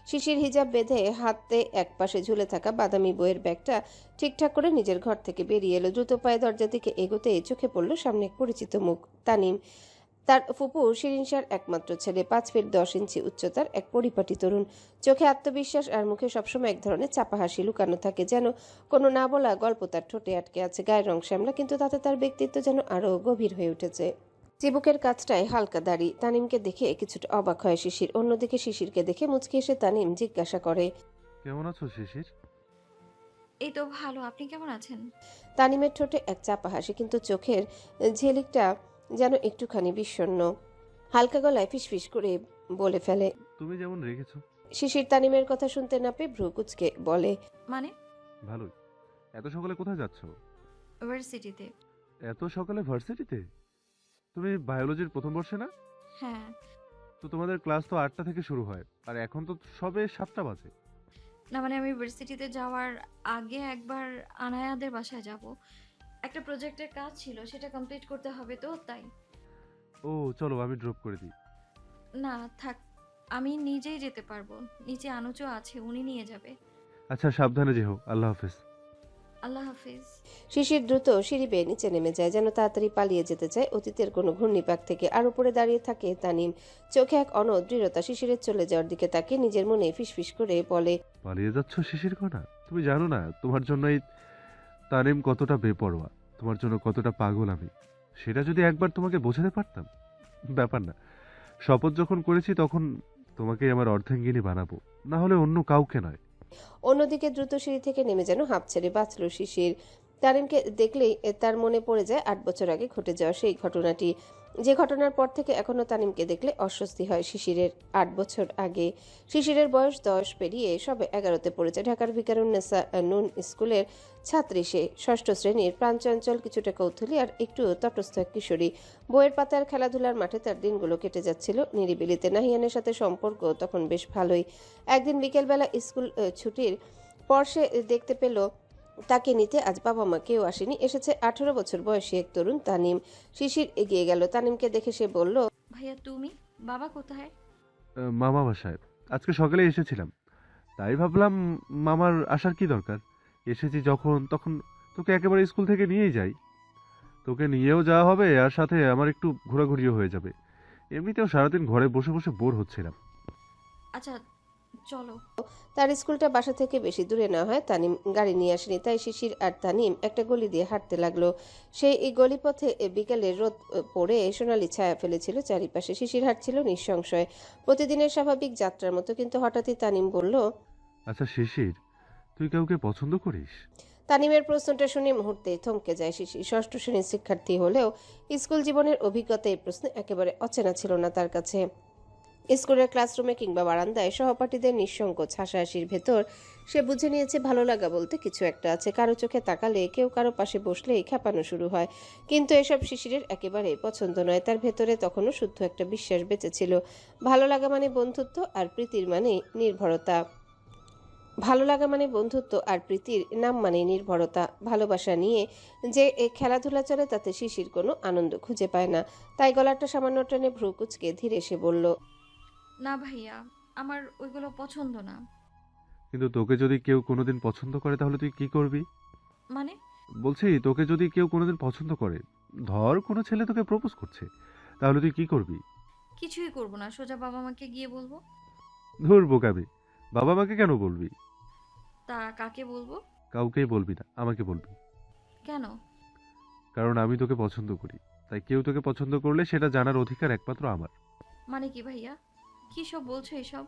শিশির হিজাব বেঁধে হাতে একপাশে ঝুলে থাকা বাদামি বইয়ের ব্যাগটা ঠিকঠাক করে নিজের ঘর থেকে বেরিয়ে এলো। দ্রুত পায়ে দরজার দিকে এগোতে চোখে পড়ল সামনে এক পরিচিত মুখ, তানিম। তার ফুপু শিরিনশার একমাত্র ছেলে, 5 ফিট 10 ইঞ্চি উচ্চতার এক পরিপাটি তরুণ। চোখে আত্মবিশ্বাস আর মুখে সবসময় এক ধরনের চাপা হাসি লুকানো থাকে, যেন কোনো না বলা গল্প তার ঠোঁটে আটকে আছে। গায়ের রং শ্যামলা, কিন্তু তাতে তার ব্যক্তিত্ব যেন আরো গভীর হয়ে উঠেছে। চিবুকের কাছটায় হালকা দাড়ি। তানিমকে দেখে কিছুটা অবাক হয় শিশির। অন্যদিকে শিশিরকে দেখে মুচকি এসে তানিম জিজ্ঞাসা করে, কেমন আছো শিশির? এই তো ভালো, আপনি কেমন আছেন? তানিমের ঠোঁটে এক চাপা হাসি, কিন্তু চোখের ঝিলিকটা যেন একটুখানি বিষণ্ণ। হালকা গলায় ফিসফিস করে বলে ফেলে, তুমি যেমন রেখেছো। শিশির তানিমের কথা শুনতে না পেয়ে ভ্রু কুঁচকে বলে, মানে? ভালোই। এত সকালে কোথায় যাচ্ছ? ভার্সিটিতে। এত সকালে ভার্সিটিতে? তুমি বায়োলজির প্রথম বর্ষে না? হ্যাঁ। তো তোমাদের ক্লাস তো 8টা থেকে শুরু হয়, আর এখন তো সবে 7টা বাজে। না মানে আমি ভার্সিটিতে যাওয়ার আগে একবার আনায়াদের বাসায় যাব। একটা প্রজেক্টের কাজ ছিল, সেটা কমপ্লিট করতে হবে, তো তাই। ও চলো, আমি ড্রপ করে দিই। না থাক, আমি নিজেই যেতে পারবো। নিচে আনুচও আছে, উনি নিয়ে যাবে। আচ্ছা, সাবধানে যেও। আল্লাহ হাফেজ। আল্লাহ হাফিজ। শিশির দ্রুত সিঁড়ি বেয়ে নিচে নেমে যায়, যেন তাড়াতাড়ি পালিয়ে যেতে চায় অতীতের কোনো ঘূর্ণিপাক থেকে। আর উপরে দাঁড়িয়ে থাকে তানিম, চোখে এক অনদৃঢ়তা। শিশিরের চলে যাওয়ার দিকে তাকে নিজের মনে ফিসফিস করে বলে, পালিয়ে যাচ্ছ শিশির কণা? তুমি জানো না তোমার জন্য এই তানিম কতটা বেপরোয়া, তোমার জন্য কতটা পাগল আমি। সেটা যদি একবার তোমাকে বোঝাতে পারতাম। ব্যাপার না, শপথ যখন করেছি তখন তোমাকেই আমার অর্ধাঙ্গিনী বানাবো, না হলে অন্য কাউকে নয়। অন্যদিকে দ্রুত সিঁড়ি থেকে নেমে যেন হাঁপ ছেড়ে বাঁচল শিশির। তানিমকে দেখলেই তার মনে পড়ে যায় 8 বছর আগে ঘটে যাওয়া সেই ঘটনাটি, যে ঘটনার পর থেকে এখনো তানিমকে দেখলে অস্বস্তি হয় শিশিরের। 8 বছর আগে শিশিরের বয়স 10 পেরিয়ে সবে 11তে পড়েছে। ঢাকার ভিকারুন্নেসা নুন স্কুলের ছাত্রী সে, 6ষ্ঠ শ্রেণীর, প্রাণচঞ্চল, কিছুটা কৌতূহলী আর একটু তটস্থ এক কিশোরী। বইয়ের পাতার খেলাধুলার মাঠে তার দিনগুলো কেটে যাচ্ছিল নিরিবিলিতে। নাহিয়ানের সাথে সম্পর্ক তখন বেশ ভালোই। একদিন বিকেলবেলা স্কুল ছুটির পর সে দেখতে পেল তাকে নিতে আজ বাবা মা কেউ আসেনি। এসেছে 18 বছর বয়সী এক তরুণ, তানিম। শিশির এগিয়ে গেল। তানিমকে দেখে সে বলল, ভাইয়া তুমি? বাবা কোথায়? মামা বাসায়। আজকে সকালে এসেছিলাম, তাই ভাবলাম মামার আসার কি দরকার। এসেছি যখন তখন তোকে একেবারে স্কুল থেকে নিয়েই যাই। তোকে নিয়েও যাওয়া হবে আর সাথে আমার একটু ঘোরাঘুরিও হয়ে যাবে। এমনিতেও সারাদিন ঘরে বসে বসে বোর হচ্ছিলাম। আচ্ছা চলো। তার স্কুলটা বাসা থেকে বেশি দূরে না হয় তানিম গাড়ি নিয়ে আসেনি, তাই শিশির আর তানিম একটা গলি দিয়ে হাঁটতে লাগলো। সেই এই গলিপথে বিকালে রোদ পড়ে সোনালি ছায়া ফেলেছিল চারিপাশে। শিশির হাঁটছিল নিঃসংশয়, প্রতিদিনের স্বাভাবিক যাত্রার মতো। কিন্তু হঠাৎই তানিম বলল, আচ্ছা শিশির, তুই কাউকে পছন্দ করিস? তানিমের প্রশ্নটা শুনে মুহূর্তে থমকে যায় শিশির। ষষ্ঠ শ্রেণীর শিক্ষার্থী হলেও স্কুল জীবনের অভিজ্ঞতা এই প্রশ্ন একেবারে অচেনা ছিল না তার কাছে। স্কুলের ক্লাসরুমে কিংবা বারান্দায় সহপাঠীদের নিঃসংকোচ হাসাহাসির ভেতর সে বুঝে নিয়েছে ভালো লাগা বলতে কিছু একটা আছে। কারো চোখে তাকালে, কেউ কারো পাশে বসলেই খেপানো শুরু হয়। কিন্তু এসব শিশিরের একেবারে পছন্দ নয়। তার ভেতরে তখনও শুদ্ধ একটা বিশ্বাস বেঁচেছিল। ভালো লাগা মানে বন্ধুত্ব, আর প্রীতির মানে নির্ভরতা। ভালো লাগা মানে বন্ধুত্ব, আর প্রীতির নাম মানে নির্ভরতা। ভালোবাসা নিয়ে যে খেলাধুলা চলে তাতে শিশির কোনো আনন্দ খুঁজে পায় না। তাই গলাটা সামান্য টেনে ভ্রু কুচকে ধীরে সে বলল, না ভাইয়া, আমার ওইগুলো পছন্দ না। কিন্তু তোকে যদি কেউ কোনোদিন পছন্দ করে তাহলে তুই কি করবি? মানে? বলছি তোকে যদি কেউ কোনোদিন পছন্দ করে, ধর কোনো ছেলে তোকে প্রপোজ করছে, তাহলে তুই কি করবি? কিছুই করব না, সোজা বাবা মাকে গিয়ে বলবো। ধুর বোকামি, বাবা মাকে কেন বলবি? তা কাকে বলবো? কাউকেই বলবি না, আমাকে বলবি। কেন? কারণ আমি তোকে পছন্দ করি, তাই কেউ তোকে পছন্দ করলে সেটা জানার অধিকার একমাত্র আমার। মানে কি ভাইয়া, কি সব বলছো এসব?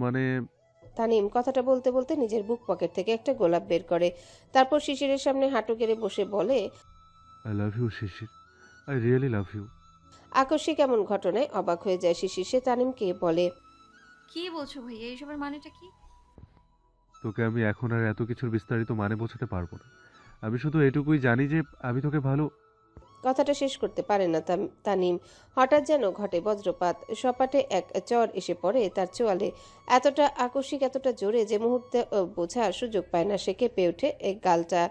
মানে তানিম কথাটা বলতে বলতে নিজের বুক পকেট থেকে একটা গোলাপ বের করে। তারপর শিশিরের সামনে হাঁটু গেড়ে বসে বলে, I love you Shishir, I really love you. আকস্মিক এমন ঘটনায় অবাক হয়ে যায় শিশির। সে তানিমকে বলে, কি বলছো ভাইয়া, এইসবের মানেটা কি? তোকে আমি এখন আর এত কিছুর বিস্তারিত মানে বোঝাতে পারবো না। আমি শুধু এটুকুই জানি যে আমি তোকে ভালো। কথাটা শেষ করতে পারে না তানিম। হঠাৎ যেন ঘটে বজ্রপাত, সপাটে এক চর এসে পড়ে তার চোয়ালে। এতটা আকস্মিক, এতটা জোরে যে মুহূর্তে বোঝার সুযোগ পায় না। সে কেঁপে ওঠে, এক গালটা,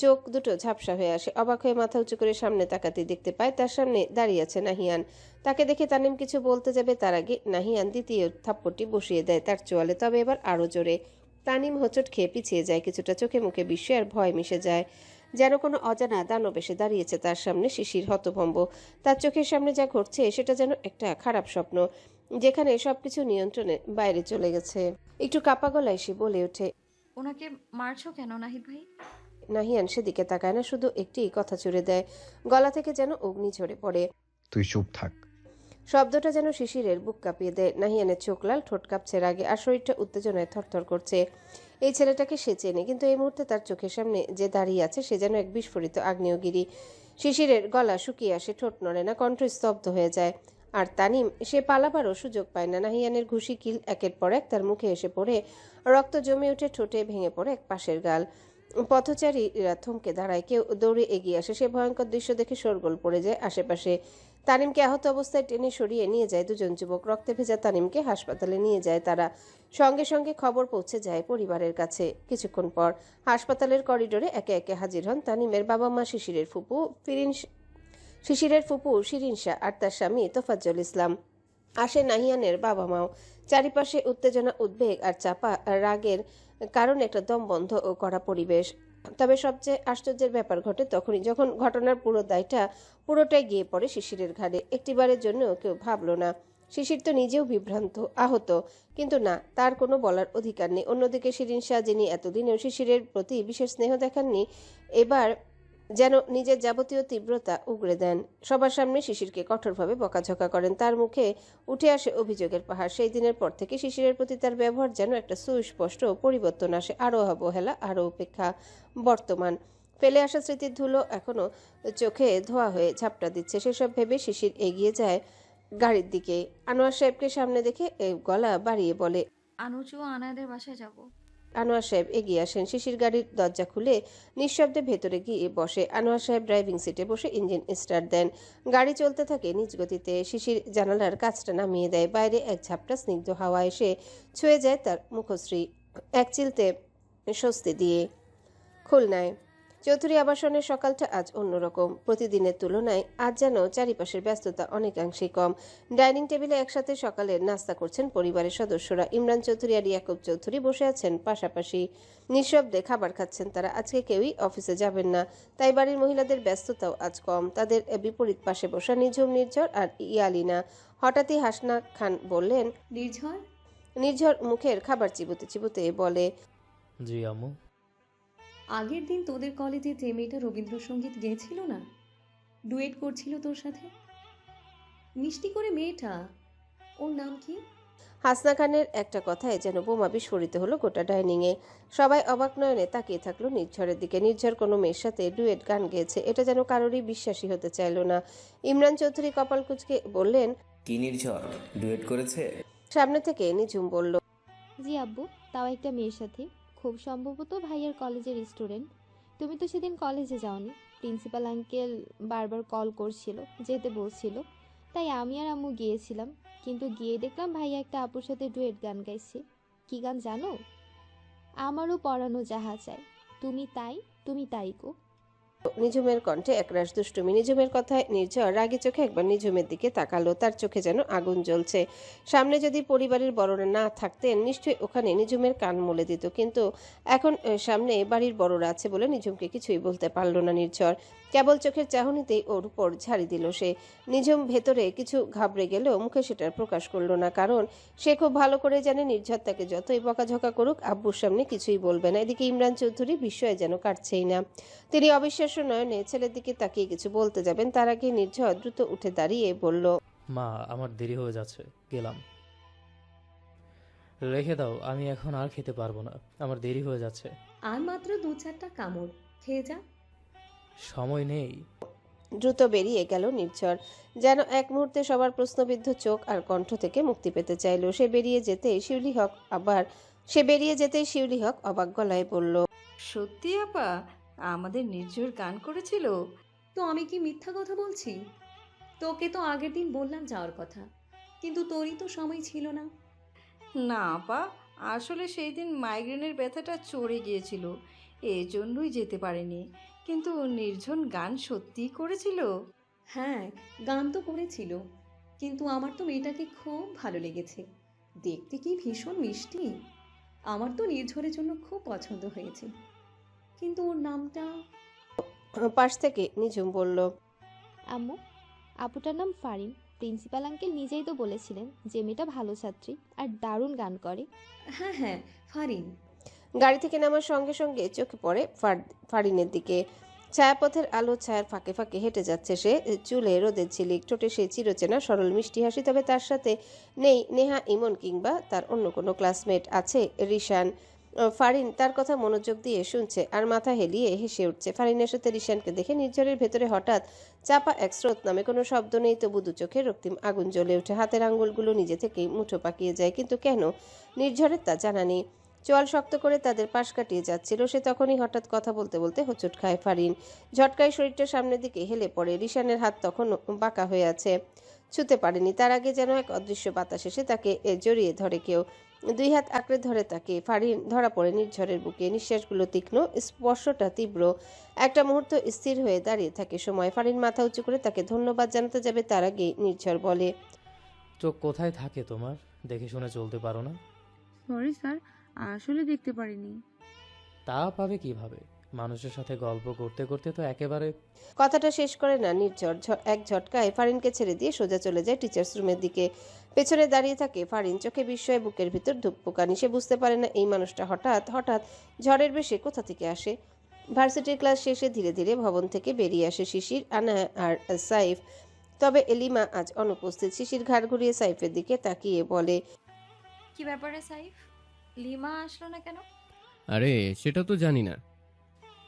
চোখ দুটো ঝাপসা হয়ে আসে। অবাক হয়ে মাথা উঁচু করে সামনে তাকাতে দেখতে পায় তার সামনে দাঁড়িয়ে আছে নাহিয়ান। তাকে দেখে তানিম কিছু বলতে যাবে, তার আগে নাহিয়ান দ্বিতীয় থাপ্পড়টি বসিয়ে দেয় তার চোয়ালে, তবে এবার আরো জোরে। তানিম হোঁচট খেয়ে পিছিয়ে যায় কিছুটা, চোখে মুখে বিস্ময় আর ভয় মিশে যায়। যেন কোনো অজানা দানব এসে দাঁড়িয়েছে তার সামনে। শিশির হতভম্ব। তার চোখের সামনে যা ঘটছে সেটা যেন একটা খারাপ স্বপ্ন, যেখানে সবকিছু নিয়ন্ত্রণের বাইরে চলে গেছে। একটু কাপা গলায় সে বলে ওঠে, ওনাকে মারছো কেন নাহিদ ভাই? নাহিয়ান সেদিকে তাকায় না, শুধু একটি কথা ছুড়ে দেয়। গলা থেকে যেন অগ্নি ঝরে পড়ে। তুই চুপ থাক। শব্দটা যেন শিশিরের বুক কাঁপিয়ে দেয়। নাহিয়ানের চোখ লাল, ঠোঁট কাঁপছে রাগে, আর শরীরটা উত্তেজনায় থরথর করছে। এই ছেলেটাকে সে চেনে, কিন্তু এই মুহূর্তে তার চোখের সামনে যে দাঁড়িয়ে আছে সে যেন এক বিস্ফোরিত আগ্নেয়গিরি। শিশিরের গলা শুকিয়ে আসে, ঠোঁট নড়ে না, কণ্ঠ স্তব্ধ হয়ে যায়। আর তানিম, সে পালাবারও সুযোগ পায় না। নাহিয়ানের ঘুষি কিল একের পর এক তার মুখে এসে পড়ে, রক্ত জমে উঠে ঠোঁটে ভেঙে পড়ে এক পাশের গাল। পথচারীরা থমকে দাঁড়ায়, কেউ দৌড়ে এগিয়ে আসে। সে ভয়ঙ্কর দৃশ্য দেখে শোরগোল পড়ে যায় আশেপাশে। তানিমকে আহত অবস্থায় টেনে সরিয়ে নিয়ে যায় দুজন যুবক। রক্তে ভেজা তানিমকে হাসপাতালে নিয়ে যায় তারা। সঙ্গে সঙ্গে খবর পৌঁছে যায় পরিবারের কাছে। কিছুক্ষণ পর হাসপাতালের করিডোরে একে একে হাজির হন তানিমের বাবা মা, শিশিরের ফুপু শিরিন শাহ আর তার স্বামী তোফাজ্জল ইসলাম। আসে নাহিয়ানের বাবা মাও। চারিপাশে উত্তেজনা, উদ্বেগ আর চাপা রাগের কারণে একটা দম বন্ধ ও কড়া পরিবেশ। তবে সবচেয়ে আশ্চর্যের ব্যাপার ঘটে তখনই, যখন ঘটনার পুরো দায়টা পুরোটাই গিয়ে পড়ে শিশিরের ঘাড়ে। একটিবারের জন্য কেউ ভাবল না। শিশির তো নিজেও বিভ্রান্ত, আহত, কিন্তু না, তার কোনো বলার অধিকার নেই। অন্যদিকে শিরিন শাহ, যিনি এতদিনেও শিশিরের প্রতি বিশেষ স্নেহ দেখাননি, এবার যেন নিজের যাবতীয় তীব্রতা উগড়ে দেন। সবার সামনে শিশিরকে কঠোরভাবে বকাঝকা করেন। তার মুখে উঠে আসে অভিযোগের পাহাড়। সেই দিনের পর থেকে শিশিরের প্রতি তার ব্যবহার যেন একটা সুস্পষ্ট পরিবর্তন আসে। আরও অবহেলা, আরও উপেক্ষা। বর্তমান ফেলে আসা স্মৃতির ধুলো এখনো চোখে ধোয়া হয়ে ঝাপটা দিচ্ছে। সেসব ভেবে শিশির এগিয়ে যায় গাড়ির দিকে। আনোয়ার সাহেবকে সামনে দেখে গলা বাড়িয়ে বলে, অনুচু আনায়াদের বাসায় যাব। আনোয়ার সাহেব এগিয়ে আসেন। শিশির গাড়ির দরজা খুলে নিঃশব্দে ভেতরে গিয়ে বসে। আনোয়ার সাহেব ড্রাইভিং সিটে বসে ইঞ্জিন স্টার্ট দেন। গাড়ি চলতে থাকে নিজ গতিতে। শিশির জানালার কাঁচটা নামিয়ে দেয়। বাইরে এক ঝাপটা স্নিগ্ধ হাওয়া এসে ছুঁয়ে যায় তার মুখশ্রী, এক চিলতে স্বস্তি দিয়ে। খুলনায় চৌধুরী আবাসনের সকালটা আজ অন্যরকম। প্রতিদিনের তুলনায় আজ যেন চারিপাশের ব্যস্ততা অনেকাংশেই কম। ডাইনিং টেবিলে একসাথে সকালের নাস্তা করছেন পরিবারের সদস্যরা। ইমরান চৌধুরী আর ইয়াকুব চৌধুরী বসে আছেন পাশাপাশি, নিঃশব্দে খাবার খাচ্ছেন তারা। আজকে কেউই অফিসে যাবেন না, তাই বাড়ির মহিলাদের ব্যস্ততাও আজ কম। তাদের বিপরীত পাশে বসা নিঝুম, নির্ঝর আর ইয়ালিনা। হঠাৎই হাসনা খান বললেন, নির্ঝর। নির্ঝর মুখের খাবার চিবোতে চিবোতে বলে, জি আম্মু। আগের দিন তোদের কলেজে যে মেয়েটা রবীন্দ্রসঙ্গীত গেয়েছিল না, ডুয়েট করছিল তোর সাথে, মিষ্টি করে মেয়েটা, ওর নাম কি? হাসনা খানের একটা কথায় যেন বোমা বিস্ফোরিত হলো গোটা ডাইনিংয়ে। সবাই অবাক নয়নে তাকিয়ে থাকলো নির্ঝরের দিকে। নির্ঝর কোনো মেয়ের সাথে ডুয়েট গান গেয়েছে, এটা যেন কারোরই বিশ্বাসই হতে চাইল না। ইমরান চৌধুরী কপাল কুঁচকে বললেন, কি নির্ঝর ডুয়েট করেছে? সামনে থেকে নিঝুম বলল, জি আব্বু, তাও একটা মেয়ের সাথে, খুব সম্ভবত ভাইয়ার কলেজের স্টুডেন্ট। তুমি তো সেদিন কলেজে যাওনি, প্রিন্সিপাল আঙ্কেল বারবার কল করছিল, যেতে বলছিল, তাই আমি আর আম্মু গিয়েছিলাম। কিন্তু গিয়ে দেখলাম ভাইয়া একটা আপুর সাথে ডুয়েট গান গাইছে। কি গান জানো? আমারও পরানো যাহা চাই, তুমি তাই গো। নিঝুমের কণ্ঠে একরাশ দুষ্টুমি। নিঝুমের কথায় নির্ঝর রাগী চোখে একবার নিঝুমের দিকে তাকালো। তার চোখে যেন আগুন জ্বলছে। সামনে যদি পরিবারের বড়রা না থাকতেন নিশ্চয়ই ওখানে নিঝুমের কান মলে দিত, কিন্তু এখন সামনে বাড়ির বড়রা আছে বলে নিঝুমকে কিছুই বলতে পারল না নির্ঝর। কেবল চোখের চাহনিতেই ওর উপর ঝাড়ি দিল সে। নিঝুম ভেতরে কিছু ঘাবড়ে গেলেও মুখে সেটার প্রকাশ করল না, কারণ সে খুব ভালো করে জানে নির্ঝর তাকে যতই বকাঝকা করুক আব্বুর সামনে কিছুই বলবে না। এদিকে ইমরান চৌধুরী বিস্ময়ে যেন কাটছেই না। তিনি অবিশ্বাস্য নয়নে ছেলের দিকে তাকিয়ে কিছু বলতে যাবেন, তার আগে নির্ঝর দ্রুত উঠে দাঁড়িয়ে বলল, মা আমার দেরি হয়ে যাচ্ছে, গেলাম। রেখে দাও, আমি এখন আর খেতে পারবো না, আমার দেরি হয়ে যাচ্ছে। আর মাত্র 2-4টা কামড় খেয়ে যা। সময় নেই। দ্রুত বেরিয়ে গেল নির্ঝর, যেন এক মুহূর্তে সবার প্রশ্নবিদ্ধ চোখ আর কণ্ঠ থেকে মুক্তি পেতে চাইল। সে বেরিয়ে যেতেই শিউলি হক অবাক গলায় বলল, সত্যি আপা আমাদের নির্ঝর গান করেছিল? তো আমি কি মিথ্যা কথা বলছি? তোকে তো আগের দিন বললাম যাওয়ার কথা, কিন্তু তোরই তো সময় ছিল না। না আপা, আসলে সেই দিন মাইগ্রেনের ব্যথাটা চড়ে গিয়েছিল, এজন্যই যেতে পারেনি। কিন্তু নির্ঝর গান সত্যিই করেছিল? হ্যাঁ, গান তো করেছিল, কিন্তু আমার তো মেয়েটাকে খুব ভালো লেগেছে, দেখতে কি ভীষণ মিষ্টি। আমার তো নির্ঝরের জন্য খুব পছন্দ হয়েছে, কিন্তু ওর নামটা। পাশ থেকে নিঝুম বলল, আম্মু, আপুটার নাম ফারিন। প্রিন্সিপাল আঙ্কেল নিজেই তো বলেছিলেন যে মেয়েটা ভালো ছাত্রী আর দারুণ গান করে। হ্যাঁ হ্যাঁ, ফারিন। গাড়ি থেকে নামার সঙ্গে সঙ্গে চোখে পড়ে ফারিনের দিকে। ছায়াপথের আলো ছায়ার ফাঁকে ফাঁকে হেঁটে যাচ্ছে সে। চুলে রোদের ঝিলিক, ঠোঁটে সে চিরচেনা সরল মিষ্টি হাসি। তবে তার সাথে নেই নেহা, ইমন কিংবা তার অন্য কোনো ক্লাসমেট, আছে রিশান। ফারিন তার কথা মনোযোগ দিয়ে শুনছে আর মাথা হেলিয়ে হেসে উঠছে। ফারিনের সাথে রিশানকে দেখে নির্ঝরের ভেতরে হঠাৎ চাপা এক স্রোত নামে। কোনো শব্দ নেই, তবু দু চোখে রক্তিম আগুন জ্বলে ওঠে। হাতের আঙ্গুলগুলো নিজে থেকেই মুঠো পাকিয়ে যায়, কিন্তু কেন নির্ঝরের তা জানা নেই। চোয়াল শক্ত করে তাদের পাশ কাটিয়ে যাচ্ছিল সে, তখনই হঠাৎ কথা বলতে বলতে হোঁচট খায় ফারিন। ঝটকায় শরীরটা সামনের দিকে হেলে পড়ে। রিশানের হাত তখন বাঁকা হয়ে আছে, ছুতে পারেনি। তার আগে যেন এক অদৃশ্য বাতাস এসে তাকে জড়িয়ে ধরে কেউ। দুই হাত আঁকড়ে ধরে তাকে। ফারিন ধরা পড়ে নির্ঝরের বুকে। নিঃশ্বাসগুলো তীক্ষ্ণ, স্পর্শটা তীব্র। একটা মুহূর্ত স্থির হয়ে দাঁড়িয়ে থাকে সময়। ফারিন মাথা উঁচু করে তাকে ধন্যবাদ জানাতে যাবে, তার আগে নির্ঝর বলে, চোখ কোথায় থাকে তোমার, দেখে শুনে চলতে পারো না? সরি স্যার, আসলে দেখতে পারিনি। তা পাবে কিভাবে? মানুষের সাথে গল্প করতে করতে তো একেবারে। কথাটা শেষ করে না নির্ঝর এক ঝটকায় ফারিনকে ছেড়ে দিয়ে সোজা চলে যায় টিচার্স রুমের দিকে। পেছনে দাঁড়িয়ে থাকে ফারিন, চোখে বিস্ময়, বুকের ভিতর ধুকপুকানি। সে বুঝতে পারে না এই মানুষটা হঠাৎ হঠাৎ ঝড়ের বেশে কোথা থেকে আসে। ভার্সিটির ক্লাস শেষে ধীরে ধীরে ভবন থেকে বেরিয়ে আসে শিশির, আনা আর সাইফ। তবে এলিমা আজ অনুপস্থিত। শিশির ঘাড় ঘুরিয়ে সাইফের দিকে তাকিয়ে বলে, কি ব্যাপারে সাইফ, লিমা আসলো না কেন? আরে সেটা তো জানি না।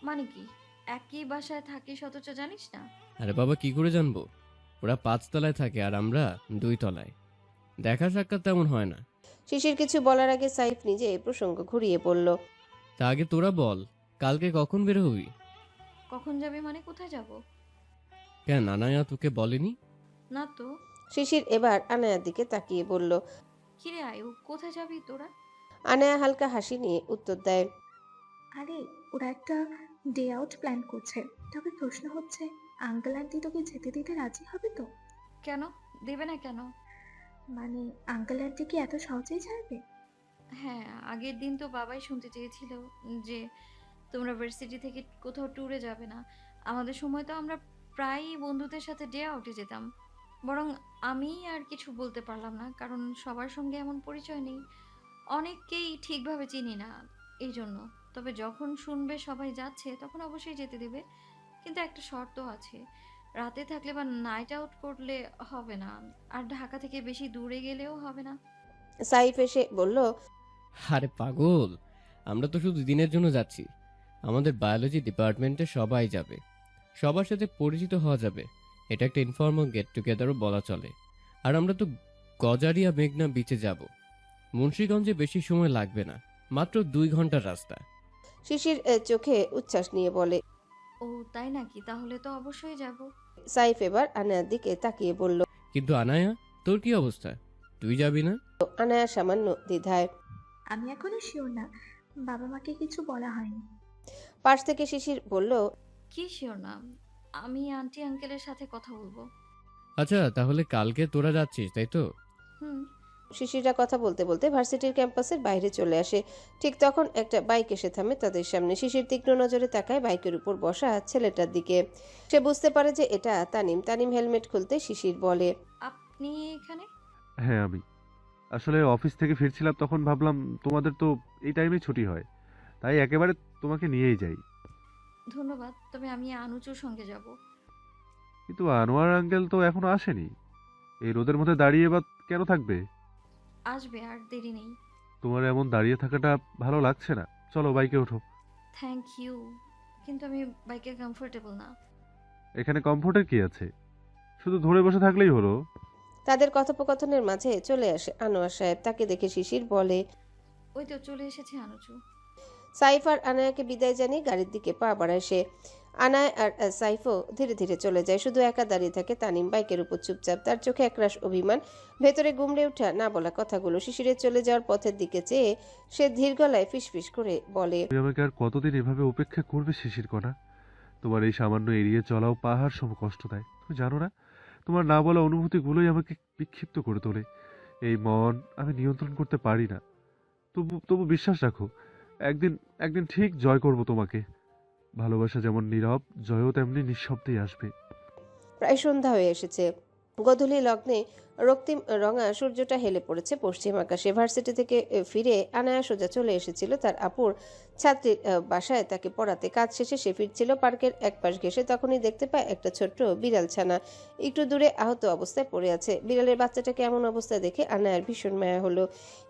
মানে কি, একই বাসায় থাকিস অথচ জানিস না? আরে বাবা, কি করে জানবো? ওরা 5 তলায় থাকে আর আমরা 2 তলায়, দেখা সাক্ষাৎ তেমন হয় না। শিশির কিছু বলার আগে সাইফ নিজে প্রসঙ্গ ঘুরিয়ে বলল, তা আগে তোরা বল, কালকে কখন বের হবি? কখন যাবে মানে কোথায় যাব? কেন আনায়া তোকে বলেনি? না তো। শিশির এবার আনায়ার দিকে তাকিয়ে বলল, কিরে আয়ু, কোথায় যাবি তোরা? আনায়া হালকা হাসি নিয়ে উত্তর দেয়, আরে ওরা একটা ডে আউট প্ল্যান করছে। তবে প্রশ্ন হচ্ছে, আঙ্কেল আন্টি তোকে যেতে দিতে রাজি হবে তো? কেন দেবে না কেন? মানে আঙ্কেল আন্টি কি এত সহজেই ছাড়বে? হ্যাঁ, আগের দিন তো বাবাই শুনতে চেয়েছিল যে তোমরা ভার্সিটি থেকে কোথাও ট্যুরে যাবে না। আমাদের সময় তো আমরা প্রায়ই বন্ধুদের সাথে ডে আউটে যেতাম। বরং আমি আর কিছু বলতে পারলাম না, কারণ সবার সঙ্গে এমন পরিচয় নেই, অনেককেই ঠিকভাবে চিনি না এই জন্য। তবে যখন শুনবে সবাই যাচ্ছে তখন অবশ্যই যেতে দেবে, কিন্তু একটা শর্ত আছে, রাতে থাকলে বা নাইট আউট করলে হবে না, আর ঢাকা থেকে বেশি দূরে গেলেও হবে না। সাইফ এসে বলল, আরে পাগল, আমরা তো শুধু দিনের জন্য যাচ্ছি। আমাদের বায়োলজি ডিপার্টমেন্টে সবাই যাবে, সবার সাথে পরিচিত হওয়া যাবে। এটা একটা ইনফর্মাল গেট টুগেদারও বলা চলে। আর আমরা তো গজারিয়া মেঘনা বিচে যাব। মুন্সিগঞ্জে বেশি সময় লাগবে না, মাত্র 2 ঘন্টার রাস্তা। শিশির চোখে উচ্ছ্বাস নিয়ে বলে। ও তাই নাকি? তাহলে তো অবশ্যই যাব। সাইফ এবার আনায়ার দিকে তাকিয়ে বলল। কিন্তু আনায়া, তোর কি অবস্থা? তুই যাবি না? আনায়া সামান্য দ্বিধায়। আমি এখনো শিওর না, বাবা মাকে কিছু বলা হয়নি। পাশ থেকে শিশির বলল, কি শিওর না? আমি আন্টি আঙ্কেলের সাথে কথা বলবো। আচ্ছা, তাহলে কালকে তোরা যাচ্ছিস, তাই তো? হুম। শিশিরা কথা বলতে বলতে ভার্সিটির ক্যাম্পাসের বাইরে চলে আসে। ঠিক তখন একটা বাইক এসে থামে তাদের সামনে। শিশির তীক্ষ্ণ নজরে তাকায় বাইকের উপর বসা ছেলেটার দিকে। সে বুঝতে পারে যে এটা তানিম। তানিম হেলমেট খুলতে শিশির বলে, আপনি এখানে? হ্যাঁ আমি আসলে অফিস থেকে ফিরছিলাম, তখন ভাবলাম তোমাদের তো এই টাইমে ছুটি হয়, তাই একেবারে তোমাকে নিয়েই যাই। ধন্যবাদ, তবে আমি আনুচুর সঙ্গে যাব। কিন্তু আনোয়ার আঙ্কেল তো এখনো আসেনি, এই রোদের মধ্যে দাঁড়িয়ে বা কেন থাকবে? আসবে, আর দেরি নেই। তোমার এমন দাঁড়িয়ে থাকাটা ভালো লাগছে না, চলো বাইকে ওঠো। থ্যাংক ইউ, কিন্তু আমি বাইকে কমফোর্টেবল না। এখানে কমফোর্টের কি আছে, শুধু ধরে বসে থাকলেই হলো। তাদের কথোপকথনের মাঝে চলে আসে আনোয়ার সাহেব। তাকে দেখে শিশির বলে, ওই তো চলে এসেছে আনুচু। সাইফ আর আনায়াকে বিদায় জানিয়ে গাড়ির দিকে পা বাড়ায় সে। আনায়া আর সাইফও ধীরে ধীরে চলে যায়। শুধু একা দাঁড়িয়ে থাকে তানিম বাইকের উপর চুপচাপ। তার চোখে একরাশ অভিমান, ভেতরে গুমড়ে ওঠা না বলা কথাগুলো। শিশিরের চলে যাওয়ার পথের দিকে চেয়ে সে ধীর গলায় ফিসফিস করে বলে, তুমি আমাকে আর কতদিন এভাবে উপেক্ষা করবে শিশির কণা? তোমার এই সামান্য এড়িয়ে চলাও পাহাড় সম কষ্ট দেয়, তুমি জানো না? তোমার না বলা অনুভূতিগুলোই আমাকে বিক্ষিপ্ত করে তোলে। এই মন আমি নিয়ন্ত্রণ করতে পারি না। তবু তবু বিশ্বাস রাখো, একদিন একদিন ঠিক জয় করব তোমাকে। ভালোবাসা যেমন নীরব, জয়ও তেমনি নিঃশব্দেই আসবে। প্রায় সন্ধ্যা হয়ে এসেছে। গোধূলি লগ্নে রক্তিম রঙা সূর্যটা হেলে পড়েছে পশ্চিম আকাশে। ভার্সিটি থেকে ফিরে আনায়া সোজা চলে এসেছিল তার আপুর ছাত্রীর বাসায় তাকে পড়াতে। কাজ শেষে সে ফিরছিল পার্কের এক পাশ ঘেঁষে, তখনই দেখতে পায় একটা ছোট্ট বিড়াল ছানা একটু দূরে আহত অবস্থায় পড়ে আছে। বিড়ালের বাচ্চাটাকে এমন অবস্থায় দেখে আনায়ার ভীষণ মায়া হলো।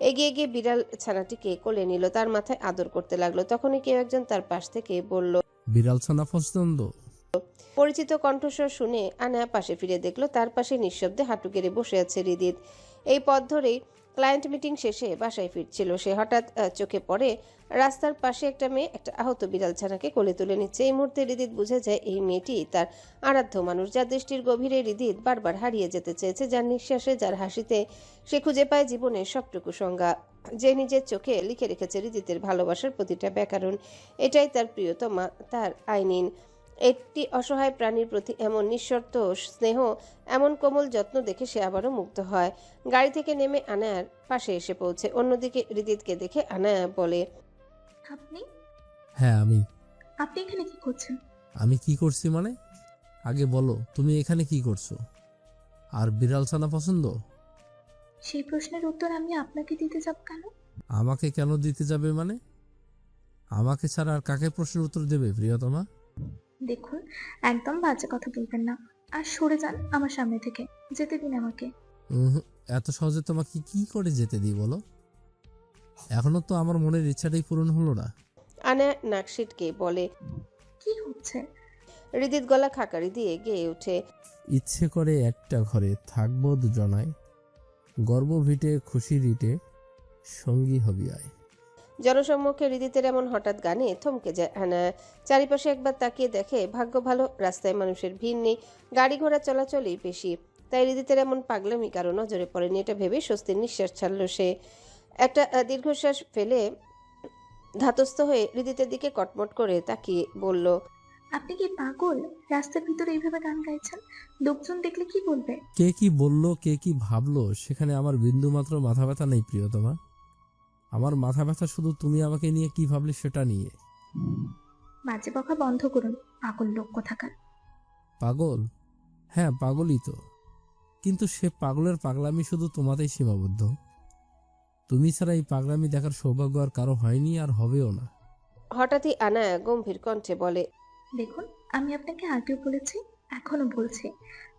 এগিয়ে গিয়ে বিড়াল ছানাটিকে কোলে নিল, তার মাথায় আদর করতে লাগলো। তখনই কেউ একজন তার পাশ থেকে বলল, বিড়াল ছানা পছন্দ? পরিচিত কণ্ঠস্বর শুনে আনায়া পাশে ফিরে দেখলো তার পাশে নিঃশব্দে হাঁটু গেড়ে বসে আছে হৃদিত। এই পথ ধরেই ক্লায়েন্ট মিটিং শেষে বাসায় ফিরছিল সে। হঠাৎ চোখে পড়ে রাস্তার পাশে একটা মেয়ে একটা আহত বিড়াল ছানাকে কোলে তুলে নিচ্ছে। এই মুহূর্তে হৃদিত বুঝে যায় এই মেয়েটি তার আরাধ্য মানুষ, যার দৃষ্টির গভীরে হৃদিত বারবার হারিয়ে যেতে চেয়েছে, যার নিঃশ্বাসে যার হাসিতে সে খুঁজে পায় জীবনের সবটুকু সংজ্ঞা, যে নিজের চোখে লিখে রেখেছে হৃদিতের ভালোবাসার প্রতিটা ব্যাকরণ। এটাই তার প্রিয়তমা, তার আইনিন। একটি অসহায় প্রাণীর প্রতি এমন নিঃশর্ত স্নেহ, এমন কোমল যত্ন দেখে সে আবারও মুগ্ধ হয়। গাড়ি থেকে নেমে আনায়ার পাশে এসে পৌঁছে। অন্যদিকে হৃদিতকে দেখে আনায়া বলে, আপনি হ্যাঁ আমি। আপনি এখানে কি করছেন? আমি কি করছি মানে? আগে বলো তুমি এখানে কি করছো? আর বিড়াল ছানা পছন্দ? সেই প্রশ্নের উত্তর আমি আপনাকে দিতে যাব কেন? আমাকে কেন দিতে যাবে মানে? আমাকে ছাড়া আর কাকে প্রশ্নের উত্তর দেবে প্রিয়তমা? দেখুন, একদম বাজে কথা বলবেন না, আর সরে যান আমার সামনে থেকে, যেতে দিন আমাকে। এত সহজে তোমাকে কি করে যেতে দিই বলো? এখনো তো আমার মনের ইচ্ছাটাই পূরণ হলো না। আনায়া নাক সিটকে বলে, কি হচ্ছে? হৃদিত গলা খাকারি দিয়ে গেয়ে ওঠে, ইচ্ছে করে একটা ঘরে থাকবো দুজনায়, গর্ব ভিটে খুশি রিটে, সঙ্গী হবি আয়। জনসম্মুখে হৃদিতের এমন হঠাৎ গানে থমকে যায় আনায়া। চারিপাশে একবার তাকিয়ে দেখে ভাগ্য ভালো রাস্তায় মানুষের ভিড় নেই, গাড়ি ঘোড়া চলাচলই বেশি, তাই হৃদিতের এমন পাগলামি কারো নজরে পড়েনি। এটা ভেবে স্বস্তির নিঃশ্বাস ছাড়ল সে। একটা দীর্ঘশ্বাস ফেলে ধাতস্থ হয়ে হৃদিতের দিকে কটমট করে তাকিয়ে বলল, আপনি কি পাগল? রাস্তার ভিতরে এইভাবে গান গাইছেন, লোকজন দেখলে কি বলবে? কে কি বললো, কে কি ভাবলো, সেখানে আমার বিন্দু মাত্র মাথা ব্যথা নেই প্রিয়তমা। আমার মাথা ব্যথা শুধু তুমি আমাকে নিয়ে কি ভাবলে সেটা নিয়ে। বাজে বকা বন্ধ করুন, পাগল লোক কোথাকার। পাগল? হ্যাঁ পাগলই তো, কিন্তু সে পাগলের পাগলামি শুধু তোমাতেই সীমাবদ্ধ। তুমি ছাড়া এই পাগলামি দেখার সৌভাগ্য আর কারো হয়নি, আর হবেও না। হঠাৎই আনায়া গম্ভীর কণ্ঠে বলে, দেখুন, আমি আপনাকে আগেও বলেছি, এখনো বলছি,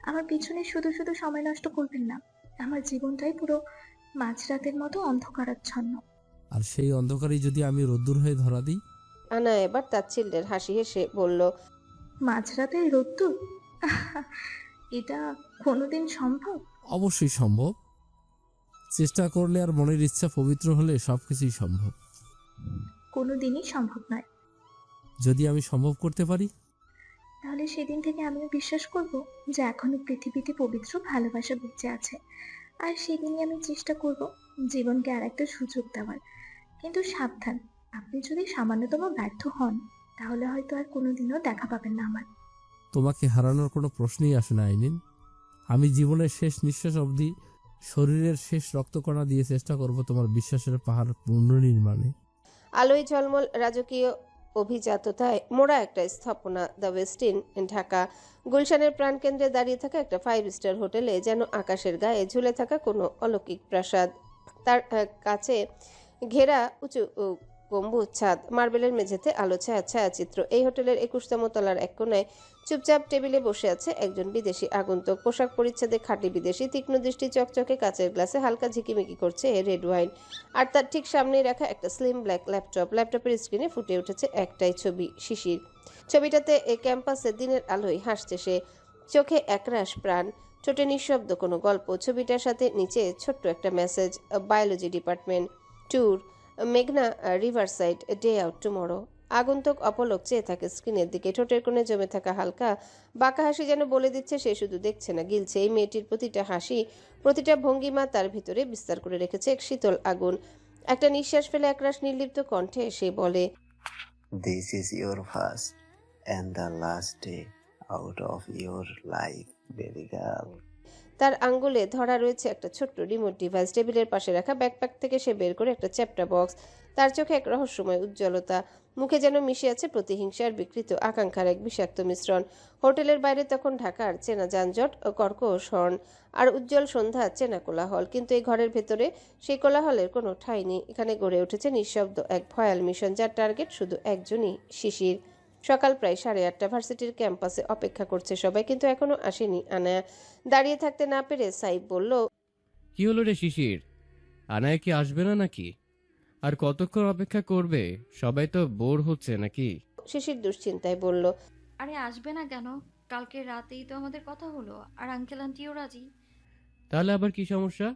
আমার পিছনে শুধু শুধু সময় নষ্ট করবেন না। আমার জীবনটাই পুরো মাঝরাতের মতো অন্ধকারাচ্ছন্ন। আর সেই অন্ধকারেই যদি আমি রোদ্দুর হয়ে ধরা দিই? আনায়া এবার তাচ্ছিল্যের হাসি হেসে বলল, মাঝরাতে রোদ্দুর? এটা কোনোদিন সম্ভব? অবশ্যই সম্ভব। চেষ্টা করলে আর মনের ইচ্ছা পবিত্র হলে সবকিছুই সম্ভব। কোনোদিনই সম্ভব নয়। যদি আমি সম্ভব করতে পারি, তাহলে সেদিন থেকে আমিও বিশ্বাস করব যে এখনো পৃথিবীতে পবিত্র ভালোবাসা বেঁচে আছে। আর সেদিনই আমি চেষ্টা করব জীবনকে আর একটা সুযোগ দেওয়ার। কিন্তু সাবধান, আপনি যদি সামান্যতম ব্যর্থ হন, তাহলে হয়তো আর কোনোদিনও দেখা পাবেন না আমার। তোমাকে হারানোর কোনো প্রশ্নই আসে না আইনিন। আমি জীবনের শেষ নিঃশ্বাস অবধি শরীরের শেষ রক্তকণা দিয়ে চেষ্টা করব তোমার বিশ্বাসের পাহাড় পুনর্নির্মাণে। আলোয় ঝলমল রাজকীয় অভিজাততায় মোড়া একটা স্থাপনা, দ্য ওয়েস্টিন, ঢাকা। গুলশানের প্রাণকেন্দ্রে দাঁড়িয়ে থাকা একটা 5 স্টার হোটেলে যেন আকাশের গায়ে ঝুলে থাকা কোনো অলৌকিক প্রাসাদ। তার কাছে ঘেরা উঁচু গম্বুজ ছাদ, মার্বেলের মেঝেতে আলো ছায়া ছায়াচিত্র। এই হোটেলের 21তম তলার এক কোণায় চুপচাপ টেবিলে বসে আছে একজন বিদেশি আগন্তুক। পোশাক পরিচ্ছদে খাঁটি বিদেশি, তীক্ষ্ণ দৃষ্টি, চকচকে কাচের গ্লাসে হালকা ঝিকিমিকি করছে রেড ওয়াইন। আর তার ঠিক সামনেই রাখা একটা স্লিম ব্ল্যাক ল্যাপটপ। ল্যাপটপের স্ক্রিনে ফুটে উঠেছে একটাই ছবি, শিশির। ছবিটাতে ক্যাম্পাসে দিনের আলোয় হাসছে সে, চোখে একরাশ প্রাণ, ছোটে নিঃশব্দ কোনো গল্প। ছবিটার সাথে নিচে ছোট্ট একটা মেসেজ, বায়োলজি ডিপার্টমেন্ট ট্যুর, মেঘনা রিভারসাইড, ডে আউট টুমরো। আগন্তুক অপলক চেয়ে থাকে স্ক্রিনের দিকে। ঠোঁটের কোণে জমে থাকা হালকা বাঁকা হাসি যেন বলে দিচ্ছে সে শুধু দেখছে না, গিলছে। এই মেয়েটির প্রতিটা হাসি, প্রতিটা ভঙ্গিমা তার ভিতরে বিস্তার করে রেখেছে এক শীতল আগুন। একটা নিঃশ্বাস ফেলে একরাশ নির্লিপ্ত কণ্ঠে সে বলে, This is your first and the last day out of your life, baby girl. তার আঙ্গুলে ধরা রয়েছে একটা ছোট্ট রিমোট ডিভাইস। টেবিলের পাশে রাখা ব্যাকপ্যাক থেকে সে বের করে একটা চ্যাপ্টা বক্স। তার চোখে এক রহস্যময় উজ্জ্বলতা, মুখে যেন মিশে আছে প্রতিহিংসার বিকৃত আকাঙ্ক্ষার এক বিষাক্ত মিশ্রণ। হোটেলের বাইরে তখন ঢাকার চেনা যানজট, কর্কশ হর্ন আর উজ্জ্বল সন্ধ্যা, চেনা কোলাহল। কিন্তু এই ঘরের ভেতরে সেই কোলাহলের কোনো ঠাঁই নেই। এখানে গড়ে উঠেছে নিঃশব্দ এক ভয়াল মিশন, যার টার্গেট শুধু একজনই, শিশির। সকাল প্রায় 8:30। ভার্সিটির ক্যাম্পাসে অপেক্ষা করছে সবাই, কিন্তু এখনো আসেনি আনায়া। দাঁড়িয়ে থাকতে না পেরে সাইব বলল, কি হলো রে শিশির, আনায়া কি আসবে না নাকি? আর কতক্ষণ অপেক্ষা করবে? সবাই তো বোর হচ্ছে নাকি? শিশির দুশ্চিন্তায় বলল, আরে আসবে না কেন? কালকে রাতেই তো আমাদের কথা হলো, আর আঙ্কেল আন্টিও রাজি। তাহলে আবার কি সমস্যা?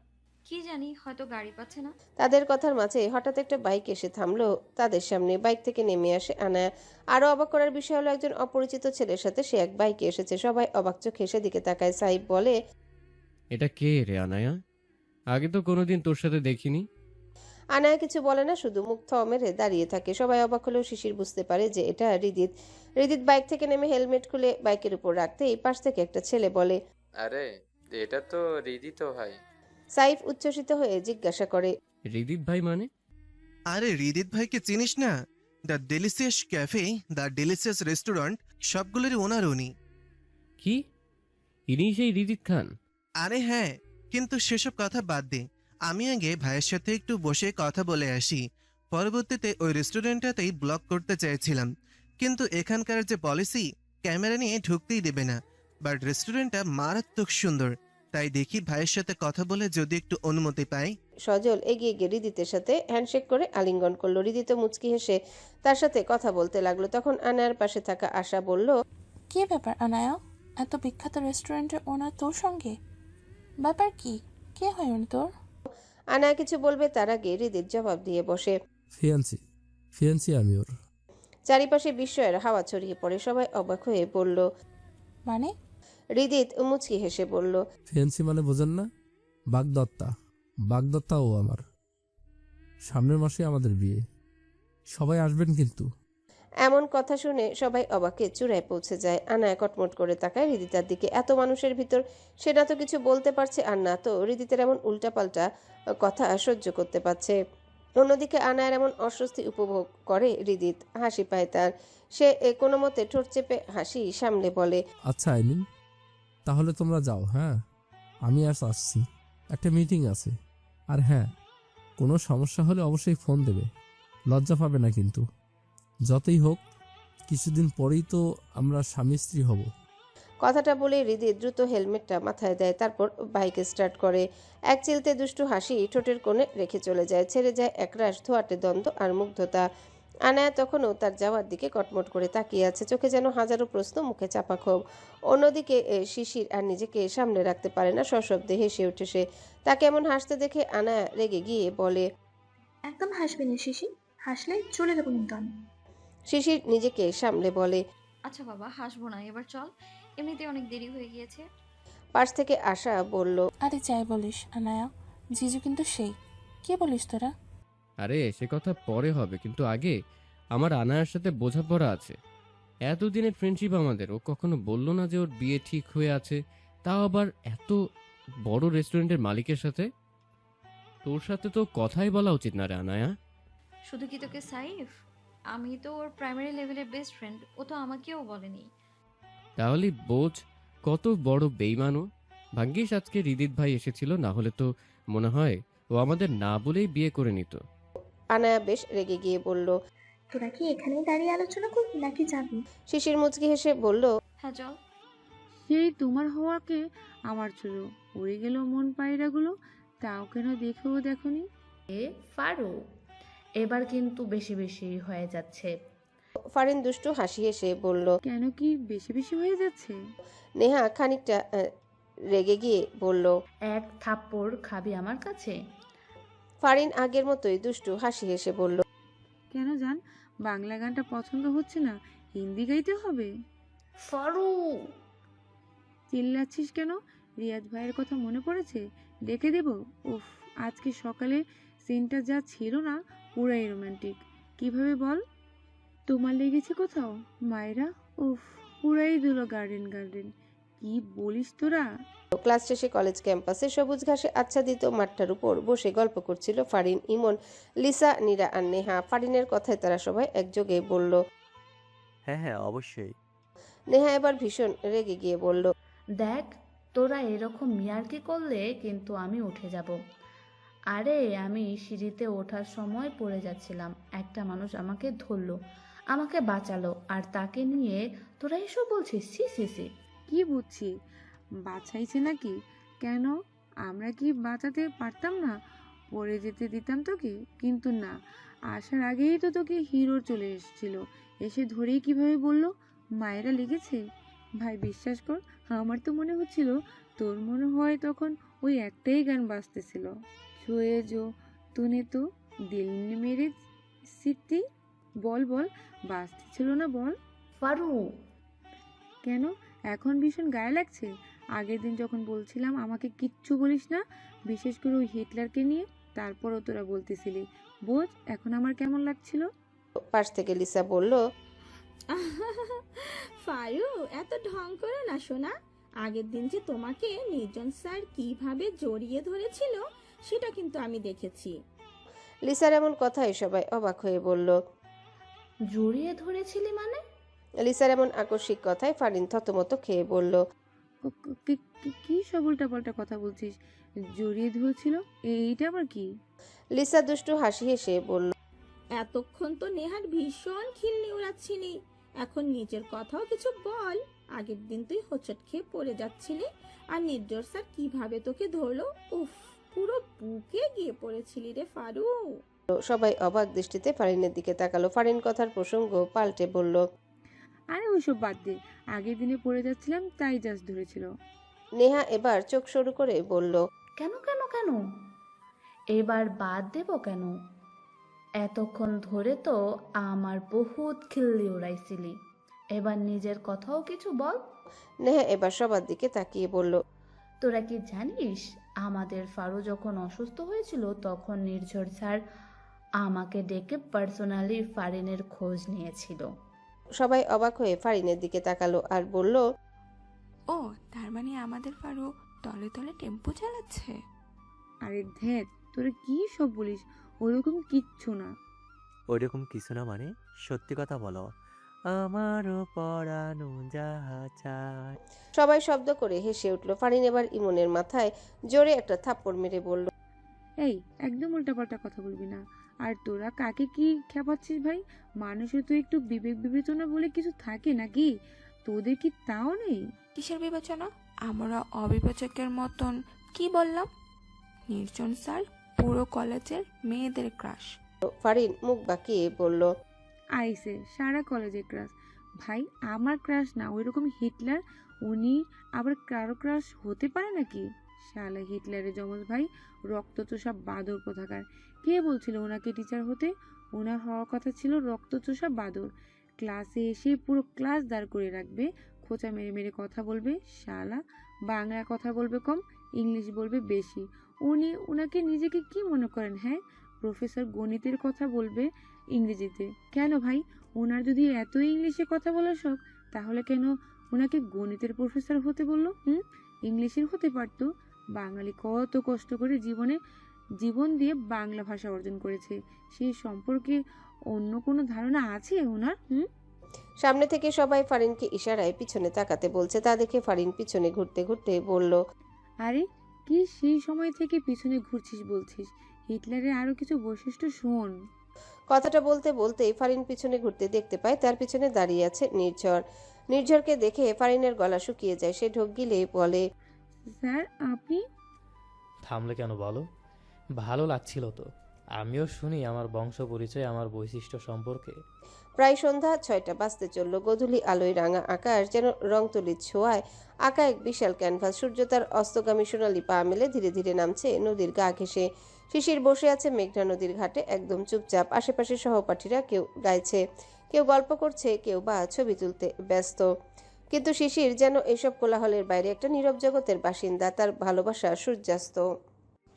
কি জানি, হয়তো গাড়ি পাচ্ছে না। তাদের কথার মাঝে হঠাৎ একটা বাইক এসে থামলো তাদের সামনে। বাইক থেকে নেমে আসে আনায়া। আরো অবাক করার বিষয় হলো একজন অপরিচিত ছেলের সাথে সে এক বাইকে এসেছে। সবাই অবাক চোখে সেদিকে তাকায়। সাইব বলে, এটা কে রে আনায়া? আগে তো কোনোদিন তোর সাথে দেখিনি। আনায়া কিছু বলে না, শুধু মুখ থ মেরে দাঁড়িয়ে থাকে। সবাই অবাক হলেও শিশির বুঝতে পারে যে এটা হৃদিত। হৃদিত বাইক থেকে নেমে হেলমেট খুলে বাইকের উপর রাখতে এই পাশ থেকে একটা ছেলে বলে, আরে এটা তো রিদি তো ভাই। সাইফ উচ্ছ্বসিত হয়ে জিজ্ঞাসা করে, রিদিত ভাই মানে? আরে রিদিত ভাইকে চিনিস না? The delicious cafe, the delicious restaurant, সবগুলোরই ওনার উনি। কি ইনি সেই রিদিত খান? আরে হ্যাঁ, কিন্তু সেসব কথা বাদ দে। আমি আগে ভাইয়ের সাথে একটু বসে কথা বলে আসি। পরবর্তীতে ওই রেস্টুরেন্টটাতেই ব্লগ করতে চাইছিলাম, কিন্তু এখানকার যে পলিসি, ক্যামেরা নিয়ে ঢুকতেই দেবে না। বাট রেস্টুরেন্টটা মারাত্মক সুন্দর, তাই দেখি ভাইয়ের সাথে কথা বলে যদি একটু অনুমতি পাই। সজল এগিয়ে গিয়ে হৃদিতের সাথে হ্যান্ডশেক করে আলিঙ্গন করলো। হৃদিত মুচকি হেসে তার সাথে কথা বলতে লাগলো। তখন আনায়ার পাশে থাকা আশা বলল, কি ব্যাপার আনায়া, এত বিখ্যাত রেস্টুরেন্টের ওনার তোর সঙ্গে? ব্যাপার কি? কে হয় উনি তোর? আনায়া কিছু বলবে তার আগে হৃদিত জবাব দিয়ে বসে, ফিয়ান্সি আমি ওর। চারিপাশে বিস্ময়ের হাওয়া ছড়িয়ে পড়ে। সবাই অবাক হয়ে বলল, মানে? হৃদিত মুচকি হেসে বলল, ফিয়ান্সি মানে বোঝেন না? বাগদত্তা ও আমার। সামনের মাসে আমাদের বিয়ে। সবাই আসবেন কিন্তু। এমন কথা শুনে সবাই অবাকে চূড়ায় পৌঁছে যায়। আনায়া কটমট করে তাকায় হৃদিতার দিকে। এত মানুষের ভিতর সে না তো কিছু বলতে পারছে, আর না তো হৃদিতের এমন উল্টাপাল্টা কথা সহ্য করতে পারছে। অন্যদিকে আনায়ার এমন অস্বস্তি উপভোগ করে হৃদিত। হাসি পায় তার। সে কোনো মতে ঠোঁট চেপে হাসি সামলে বলে, আচ্ছা আইমিন, তাহলে তোমরা যাও। হ্যাঁ, আমি আর আসছি, একটা মিটিং আছে। আর হ্যাঁ, কোনো সমস্যা হলে অবশ্যই ফোন দেবে, লজ্জা পাবে না কিন্তু। যতই হোক, কিছুদিন পরেই তো আমরা স্বামী স্ত্রী হব। কথাটা বলে হৃদিত দ্রুত হেলমেটটা মাথায় দেয়, তারপর বাইক স্টার্ট করে। এক চিলতে দুষ্টু হাসি ঠোঁটের কোণে রেখে চলে যায়। ছেড়ে যায় একরাশ ধোয়াটে দ্বন্দ্ব আর মুগ্ধতা। আনায়া তখনও তার যাওয়ার দিকে কটমট করে তাকিয়ে আছে, চোখে যেন হাজারো প্রশ্ন, মুখে চাপা ক্ষোভ। অন্যদিকে শিশির আর নিজেকে সামনে রাখতে পারে না, সশব্দে হেসে ওঠে সে। তাকে এমন হাসতে দেখে আনায়া রেগে গিয়ে বলে, একদম হাসবি না শিশি, হাসলে চলে যাবো কিন্তু আমি। শিশির নিজেকে সামলে বলে, আচ্ছা বাবা, হাসবো না, এবার চল, এমনিতে অনেক দেরি হয়ে গিয়েছে। পাশ থেকে আশা বলল, আরে যাই বলিস আনায়া, জিজু কিন্তু সেই। কি বলিস তোরা? আরে সে কথা পরে হবে, কিন্তু আগে আমার আনায়ার সাথে বোঝাপড়া আছে। এতদিনের ফ্রেন্ডশিপ আমাদের, ও কখনো বলল না যে ওর বিয়ে ঠিক হয়ে আছে, তাও আবার এত বড় রেস্টুরেন্টের মালিকের সাথে। তোর সাথে তো কথাই বলা উচিত না রে আনায়া। শুধু কি তোকে সাইফ? আমি তো ওর প্রাইমারি লেভেলের বেস্ট ফ্রেন্ড, ও তো আমাকেও বলেনি। তাহলে বোঝ কত বড় বেইমানও। ভাগ্যিস আজকে হৃদিত ভাই এসেছিল, না হলে তো মনে হয় ও আমাদের না বলেই বিয়ে করে নিত। আনায়া বেশ রেগে গিয়ে বলল, তোরা কি এখানেই দাঁড়িয়ে আলোচনা করবি নাকি যাবি? শিশির মুচকি হেসে বলল, হ্যাঁ চল। সেই তোমার হওয়াকে আমার ছিল, উড়ে গেল মন পায়রাগুলো, তাও কেন দেখেও দেখনি। ফারু, এবার কিন্তু বেশি বেশি হয়ে যাচ্ছে। ফারিন দুষ্টু হাসি হেসে বলল, কেন কি বেশি বেশি হয়ে যাচ্ছে? নেহা খানিকটা রেগে গিয়ে বলল, এক থাপ্পড় খাবি আমার কাছে? ফারিন আগের মতোই দুষ্টু হাসি হেসে বলল, কেন জান, বাংলা গানটা পছন্দ হচ্ছে না, হিন্দি গাইতে হবে। ফারু, চিল্লাচ্ছিস কেন? রিয়াজ ভাইয়ের কথা মনে পড়েছে, ডেকে দেব? উফ, আজকে সকালে সিনটা যা ছিল না, পুরাই রোমান্টিক। কিভাবে বল? তোমার লেগেছে কোথাও মায়েরা? উফ, পুরাই দিল গার্ডেন গার্ডেন। কি বলিস তোরা? ক্লাস শেষে কলেজ ক্যাম্পাসে সবুজ ঘাসে আচ্ছাদিত মাঠটার উপর বসে গল্প করছিল ফারিন, ইমন, লিসা, নীরা আর নেহা। ফারিনের কথায় তারা সবাই একযোগে বলল, হ্যাঁ হ্যাঁ অবশ্যই। নেহা এবার ভীষণ রেগে গিয়ে বলল, দেখ, তোরা এরকম মিয়ারকি করলে কিন্তু আমি উঠে যাব। আরে আমি সিঁড়িতে ওঠার সময় পড়ে যাচ্ছিলাম, একটা মানুষ আমাকে ধরলো, আমাকে বাঁচালো, আর তাকে নিয়ে তোরা এসব বলছিস? সি সি সি। কি বুঝছি, বাঁচাইছে নাকি? কেন, আমরা কি বাঁচাতে পারতাম না? পড়ে যেতে দিতাম তোকে? কিন্তু না, আসার আগেই তো তোকে হিরো চলে এসেছিল, এসে ধরেই কিভাবে বললো মায়েরা লেগেছে। ভাই বিশ্বাস কর, আমার তো মনে হচ্ছিল তোর মনে হয় তখন ওই একটাই গান বাজতেছিল, ছুঁয়ে যো তুনে তো দিল নে মেরে সিটি। বল বল, বাজতেছিল না বল? ফারু, কেন এখন ভীষণ গায়ে লাগছে? আগের দিন যখন বলছিলাম আমাকে কিচ্ছু বলিস না, বিশেষ করে ওই হিটলারকে নিয়ে, তারপরও তোরা বলতেছিলি। বোঝ এখন আমার কেমন লাগছিল। পাশ থেকে লিসা বলল, ফারু, এত ঢং করো না সোনা। আগের দিন যে তোমাকে নির্জন স্যার কিভাবে জড়িয়ে ধরেছিল সেটা কিন্তু আমি দেখেছি। লিসার এমন কথায় সবাই অবাক হয়ে বলল, জড়িয়ে ধরেছিলি মানে? লিসার এমন আকস্মিক কথায় ফারিন থতমত খেয়ে বলল, কি সব উল্টা পাল্টা কথা বলছিস? জড়িয়ে ধরেছিল, এইটা আবার কি? লিসা দুষ্টু হাসি হেসে বলল, এতক্ষণ তো নেহার ভীষণ খিল্লি উড়াচ্ছিলি, এখন নিজের কথাও কিছু বল। আগের দিন তুই হোঁচট খেয়ে পড়ে যাচ্ছিলি, আর নির্জর স্যার কিভাবে তোকে ধরলো, উফ, পুরো বুকে গিয়ে পড়েছিলি রে ফারু। সবাই অবাক দৃষ্টিতে ফারিনের দিকে তাকালো। ফারিন কথার প্রসঙ্গ পাল্টে বলল, আরে ওইসব বাদ দে, আগের দিনে পড়ে যাচ্ছিলাম তাই জাস্ট ধরেছিল। নেহা এবার চোখ সরু করে বলল, কেন কেন কেন? এবার বাদ দেব কেন? এতক্ষণ ধরে তো আমার বহুত খিল্লি উড়াইছিলি, এবার নিজের কথাও কিছু বল। নেহা এবার সবার দিকে তাকিয়ে বলল, তোরা কি জানিস আমাদের ফারু যখন অসুস্থ হয়েছিল তখন নির্ঝর স্যার আমাকে ডেকে পার্সোনালি ফারিনের খোঁজ নিয়েছিল। সবাই অবাক হয়ে ফারিনের দিকে তাকালো আর বলল, ও তার মানে আমাদের ফারু তলে তলে টেম্পো চালাচ্ছে। আরে ধ্যাত, তোরা কি সব বলিস? ওরকম কিচ্ছু না। ওইরকম কিছু না মানে? সত্যি কথা বলো। আমারও পরানো যাহা চায়। সবাই শব্দ করে হেসে উঠল। ফারিন এবার ইমনের মাথায় জোরে একটা থাপ্পড় মেরে বলল, এই একদম উল্টাপাল্টা কথা বলবি না। আর তোরা কাকে কি খেপাচ্ছিস ভাই? মানুষের তো একটু বিবেক বিবেচনা বলে কিছু থাকে নাকি? তোদের কি তাও নেই? কিসের বিবেচনা? আমরা অবিবেচকের মতন কি বললাম? নির্জন স্যার পুরো কলেজের মেয়েদের ক্রাশ। ফারিন মুখ বাঁকিয়ে বলল, আইসে সারা কলেজে ক্রাশ। ভাই আমার ক্রাশ না, ওইরকম হিটলার। উনি আবার কারো ক্রাশ হতে পারে নাকি? শালা হিটলারের জমজ ভাই, রক্তচোষা বাদর কোথাকার। কে বলছিল ওনাকে টিচার হতে? ওনার হওয়ার কথা ছিল রক্তচোষা বাদর। ক্লাসে এসে পুরো ক্লাস দাঁড় করে রাখবে, খোঁচা মেরে মেরে কথা বলবে। শালা বাংলা কথা বলবে কম, ইংলিশ বলবে বেশি। ওনাকে নিজেকে কি মনে করেন? হ্যাঁ, প্রফেসর গণিতের কথা বলবে ইংরেজিতে। কেন ভাই? ওনার যদি এত ইংলিশে কথা বলার শখ, তাহলে কেন ওনাকে গণিতের প্রফেসর হতে বললো? ইংলিশের হতে পারতো। বাঙালি কত কষ্ট করে জীবন দিয়ে বাংলা ভাষা অর্জন করেছে, সেই সম্পর্কে অন্য কোনো ধারণা আছে ওনার? সামনে থেকে সবাই ফারিনকে ইশারায় পিছনে তাকাতে বলছে। তা দেখে ফারিন পিছনে ঘুরতে ঘুরতে বলল, আরে কি সেই সময় থেকে পিছনে ঘুরছিস বলছিস? হিটলারের আরো কিছু বৈশিষ্ট্য শোন। কথাটা বলতে বলতেই ফারিন পিছনে ঘুরতে দেখতে পায় তার পিছনে দাঁড়িয়ে আছে নির্ঝর। নির্ঝরকে দেখে ফারিনের গলা শুকিয়ে যায়। সে ঢোক গিলে বলে, স্যার আপনি? থামলে কেন বলো? ভালো লাগছিল তো। আমিও শুনি আমার বংশ পরিচয়, আমার বৈশিষ্ট্য সম্পর্কে। প্রায় সন্ধ্যা 6টা বাজতে চলল। গোধূলি আলোয় রাঙা আকাশ যেন রংতুলির ছোঁয়ায় আঁকা এক বিশাল ক্যানভাস। সূর্য তার অস্তগামী সোনালি পা মেলে ধীরে ধীরে নামছে নদীর গা ঘেঁষে। শিশির বসে আছে মেঘনা নদীর ঘাটে একদম চুপচাপ। আশেপাশে সহপাঠীরা কেউ গাইছে, কেউ গল্প করছে, কেউ বা ছবি তুলতে ব্যস্ত। কিন্তু শিশির যেন এইসব কোলাহলের বাইরে একটা নীরব জগতের বাসিন্দা। তার ভালোবাসা সূর্যাস্ত।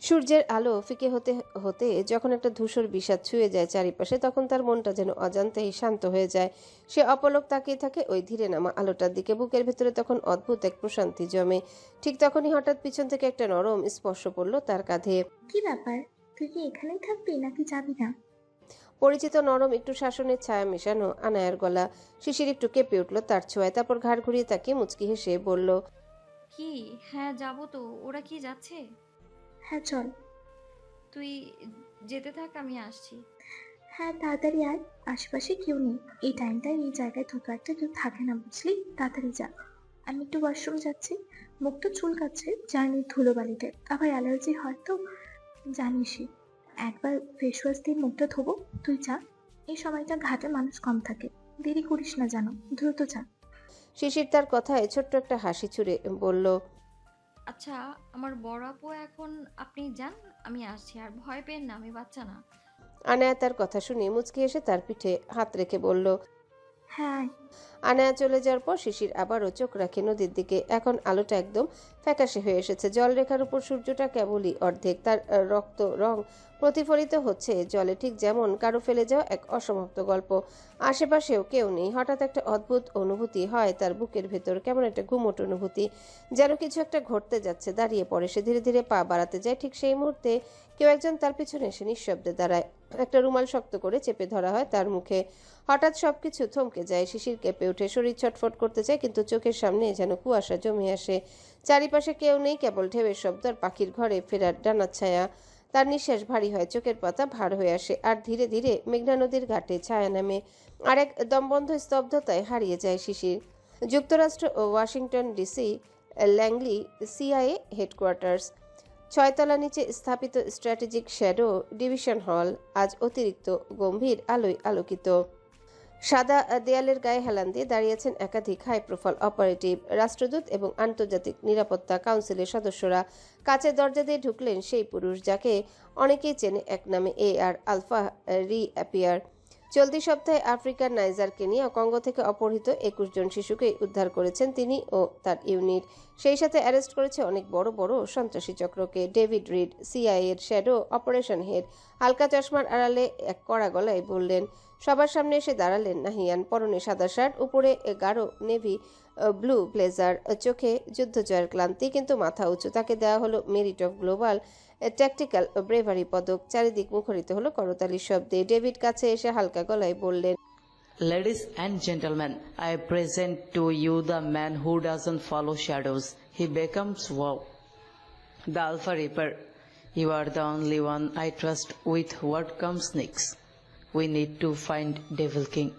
সূর্যের আলো ফিকে হতে হতে যখন একটা ধূসর বিষাদ ছুঁয়ে যায় চারিপাশে, তখন তার মনটা যেন অজান্তেই শান্ত হয়ে যায়। সে অপলক তাকিয়ে থাকে ওই ধীরে নামা আলোটার দিকে। বুকের ভেতরে তখন অদ্ভুত এক প্রশান্তি জমে। ঠিক তখনই হঠাৎ পিছন থেকে একটা নরম স্পর্শ পড়ল তার কাঁধে। কি ব্যাপার, তুই কি এখানেই থাকবি নাকি যাবি না? পরিচিত নরম একটু শাসনের ছায়া মেশানো আনায়ার গলা। শিশির একটু কেঁপে উঠল তার ছোঁয়ায়। তারপর ঘাড় ঘুরিয়ে তাকিয়ে মুচকি হেসে বলল, কি? হ্যাঁ যাবো তো। ওরা কি যাচ্ছে? হ্যাঁ চল। তুই যেতে থাক, আমি আসছি। হ্যাঁ তাড়াতাড়ি আয়, আশেপাশে কেউ নেই। এই টাইমটায় এই জায়গায় থতো একটা কেউ থাকে না, বুঝলি? তাড়াতাড়ি যা। আমি একটু ওয়াশরুম যাচ্ছি। মুখটা চুলকাচ্ছে জার্নির ধুলোবালিতে, আবার অ্যালার্জি হয় তো জানিসই। একবার ফেস ওয়াশ দিয়ে মুখটা ধোবো। তুই যা, এই সময়টা ঘাটে মানুষ কম থাকে। দেরি করিস না জানো, দ্রুত যা। শিশির তার কথায় ছোট্ট একটা হাসি ছুড়ে বলল, আচ্ছা আমার বড় আপু, এখন আপনি যান, আমি আসছি। আর ভয় পেন না, আমি বাচ্চা না। আনায়া তার কথা শুনে মুচকি এসে তার পিঠে হাত রেখে বলল, হ্যাঁ। আনায়া চলে যাওয়ার পর শিশির আবারও চোখ রাখে নদীর দিকে। এখন আলোটা একদম ফ্যাকাশে হয়ে এসেছে। জলরেখার উপর সূর্যটা কেবলই অর্ধেক। তার রক্ত রং প্রতিফলিত হচ্ছে জলে, ঠিক যেমন কারো ফেলে যাওয়া এক অসমাপ্ত গল্প। আশেপাশেও কেউ নেই। হঠাৎ একটা অদ্ভুত অনুভূতি হয় তার বুকের ভেতর, কেমন একটা ঘুমোট অনুভূতি, যেন কিছু একটা ঘটতে যাচ্ছে। দাঁড়িয়ে পড়ে সে, ধীরে ধীরে পা বাড়াতে যায়। ঠিক সেই মুহূর্তে কেউ একজন তার পিছনে এসে নিঃশব্দে দাঁড়ায়। একটা রুমাল শক্ত করে চেপে ধরা হয় তার মুখে। হঠাৎ সবকিছু থমকে যায়। শিশির কেঁপে ওঠে, শরীর ছটফট করতে চায়, কিন্তু চোখের সামনে যেন কুয়াশা জমে আসে। চারিপাশে কেউ নেই, কেবল ঢেউয়ের শব্দ আর পাখির ঘরে ফেরার ডানার ছায়া। তার নিঃশ্বাস ভারী হয়, চোখের পাতা ভার হয়ে আসে। আর ধীরে ধীরে মেঘনা নদীর ঘাটে ছায়া নামে। আর এক দমবন্ধ স্তব্ধতায় হারিয়ে যায় শিশির। যুক্তরাষ্ট্র ও Washington DC, Langley CIA headquarters. 6 তলা নিচে স্থাপিত স্ট্র্যাটেজিক শ্যাডো ডিভিশন হল আজ অতিরিক্ত গম্ভীর আলোয় আলোকিত। সাদা দেয়ালের গায়ে হেলান দিয়ে দাঁড়িয়েছেন একাধিক হাই প্রোফাইল অপারেটিভ, রাষ্ট্রদূত এবং আন্তর্জাতিক নিরাপত্তা কাউন্সিলের সদস্যরা। কাছের দরজা দিয়ে ঢুকলেন সেই পুরুষ যাকে অনেকেই চেনে এক নামে AR আলফা রি অ্যাপিয়ার। চলতি সপ্তাহে আফ্রিকার নাইজার কেনিয়া কঙ্গো থেকে অপহৃত 21 জন শিশুকে উদ্ধার করেছেন তিনি ও তার ইউনিট। সেই সাথে অ্যারেস্ট করেছে অনেক বড় বড় সন্ত্রাসী চক্রকে। ডেভিড রিড, সিআইএ এর শ্যাডো অপারেশন হেড, হালকা চশমার আড়ালে এক কড়া গলায় বললেন। সবার সামনে এসে দাঁড়ালেন নাহিয়ান। পরনে সাদা শার্ট, উপরে গাঢ় নেভি ব্লু ব্লেজার, চোখে যুদ্ধ জয়ের ক্লান্তি, কিন্তু মাথা উঁচু। তাকে দেওয়া হলো merit of global tactical bravery পদক। চারিদিক মুখরিত হলো করতালির শব্দে। ডেভিড কাছে এসে হালকা গলায় বললেন, Ladies and gentlemen, I present to you the man who doesn't follow shadows. He becomes wow. The Alpha Reaper. You are the only one I trust with what comes next. We need to find Devil King.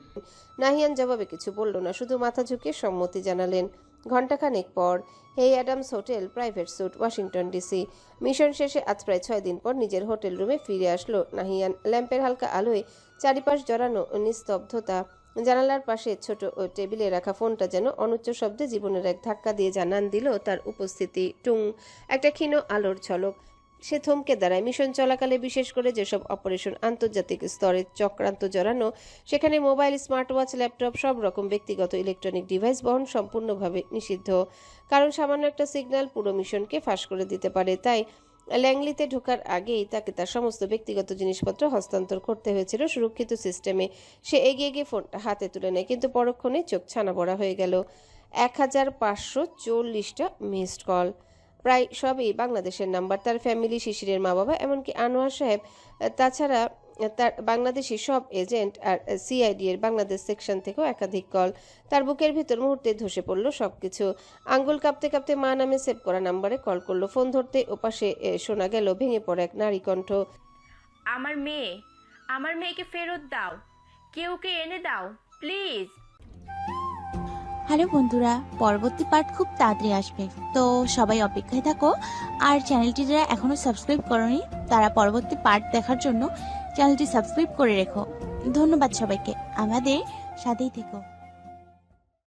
Nahiyan জবাবে কিছু বলল না, শুধু মাথা ঝুঁকিয়ে সম্মতি জানালেন। ঘণ্টাখানেক পর Hay Adams hotel, private suite, Washington DC. Mission শেষে আজ প্রায় 6 দিন পর নিজের হোটেল রুমে ফিরে আসলো নাহিয়ান। ল্যাম্পের হালকা আলোয় চারিপাশ জড়ানো নিস্তব্ধতা। জানালার পাশে ছোট টেবিলে রাখা ফোনটা যেন অনুচ্চ শব্দে জীবনের এক ধাক্কা দিয়ে জানান দিল তার উপস্থিতি। টুং, একটা ক্ষীণ আলোর ঝলক। সে থমকে দাঁড়ায়। মিশন চলাকালে, বিশেষ করে যেসব অপারেশন আন্তর্জাতিক স্তরে চক্রান্ত জড়ানো, সেখানে মোবাইল, স্মার্ট ওয়াচ, ল্যাপটপ, সব রকম ব্যক্তিগত ইলেকট্রনিক ডিভাইস বহন সম্পূর্ণভাবে নিষিদ্ধ। কারণ সামান্য একটা সিগন্যাল পুরো মিশনকে ফাঁস করে দিতে পারে। তাই ল্যাংলিতে ঢোকার আগেই তাকে তার সমস্ত ব্যক্তিগত জিনিসপত্র হস্তান্তর করতে হয়েছিল সুরক্ষিত সিস্টেমে। সে এগিয়ে গিয়ে ফোনটা হাতে তুলে নেয়, কিন্তু পরক্ষণে চোখ ছানা বড়া হয়ে গেল। 1540টা মিসড কল, প্রায় সবই বাংলাদেশের নাম্বার। তার ফ্যামিলি, শিশিরের মা বাবা, এমনকি আনোয়ার সাহেব, তাছাড়া তার বাংলাদেশি সব এজেন্ট আর সিআইডি এর বাংলাদেশ সেকশন থেকেও একাধিক কল। তার বুকের ভিতর মুহূর্তে ধসে পড়ল সবকিছু। আঙ্গুল কাঁপতে কাঁপতে মা নামে সেভ করা নাম্বারে কল করলো। ফোন ধরতে ওপাশে শোনা গেল ভেঙে পড়া এক নারী কণ্ঠ। আমার মেয়েকে ফেরত দাও, কেউকে এনে দাও প্লিজ। হ্যালো বন্ধুরা, পরবর্তী পার্ট খুব তাড়াতাড়ি আসবে, তো সবাই অপেক্ষায় থাকো। আর চ্যানেলটি যারা এখনো সাবস্ক্রাইব করোনি তারা পরবর্তী পার্ট দেখার জন্য চ্যানেলটি সাবস্ক্রাইব করে রেখো। ধন্যবাদ সবাইকে, আমাদের সাথেই থেকো।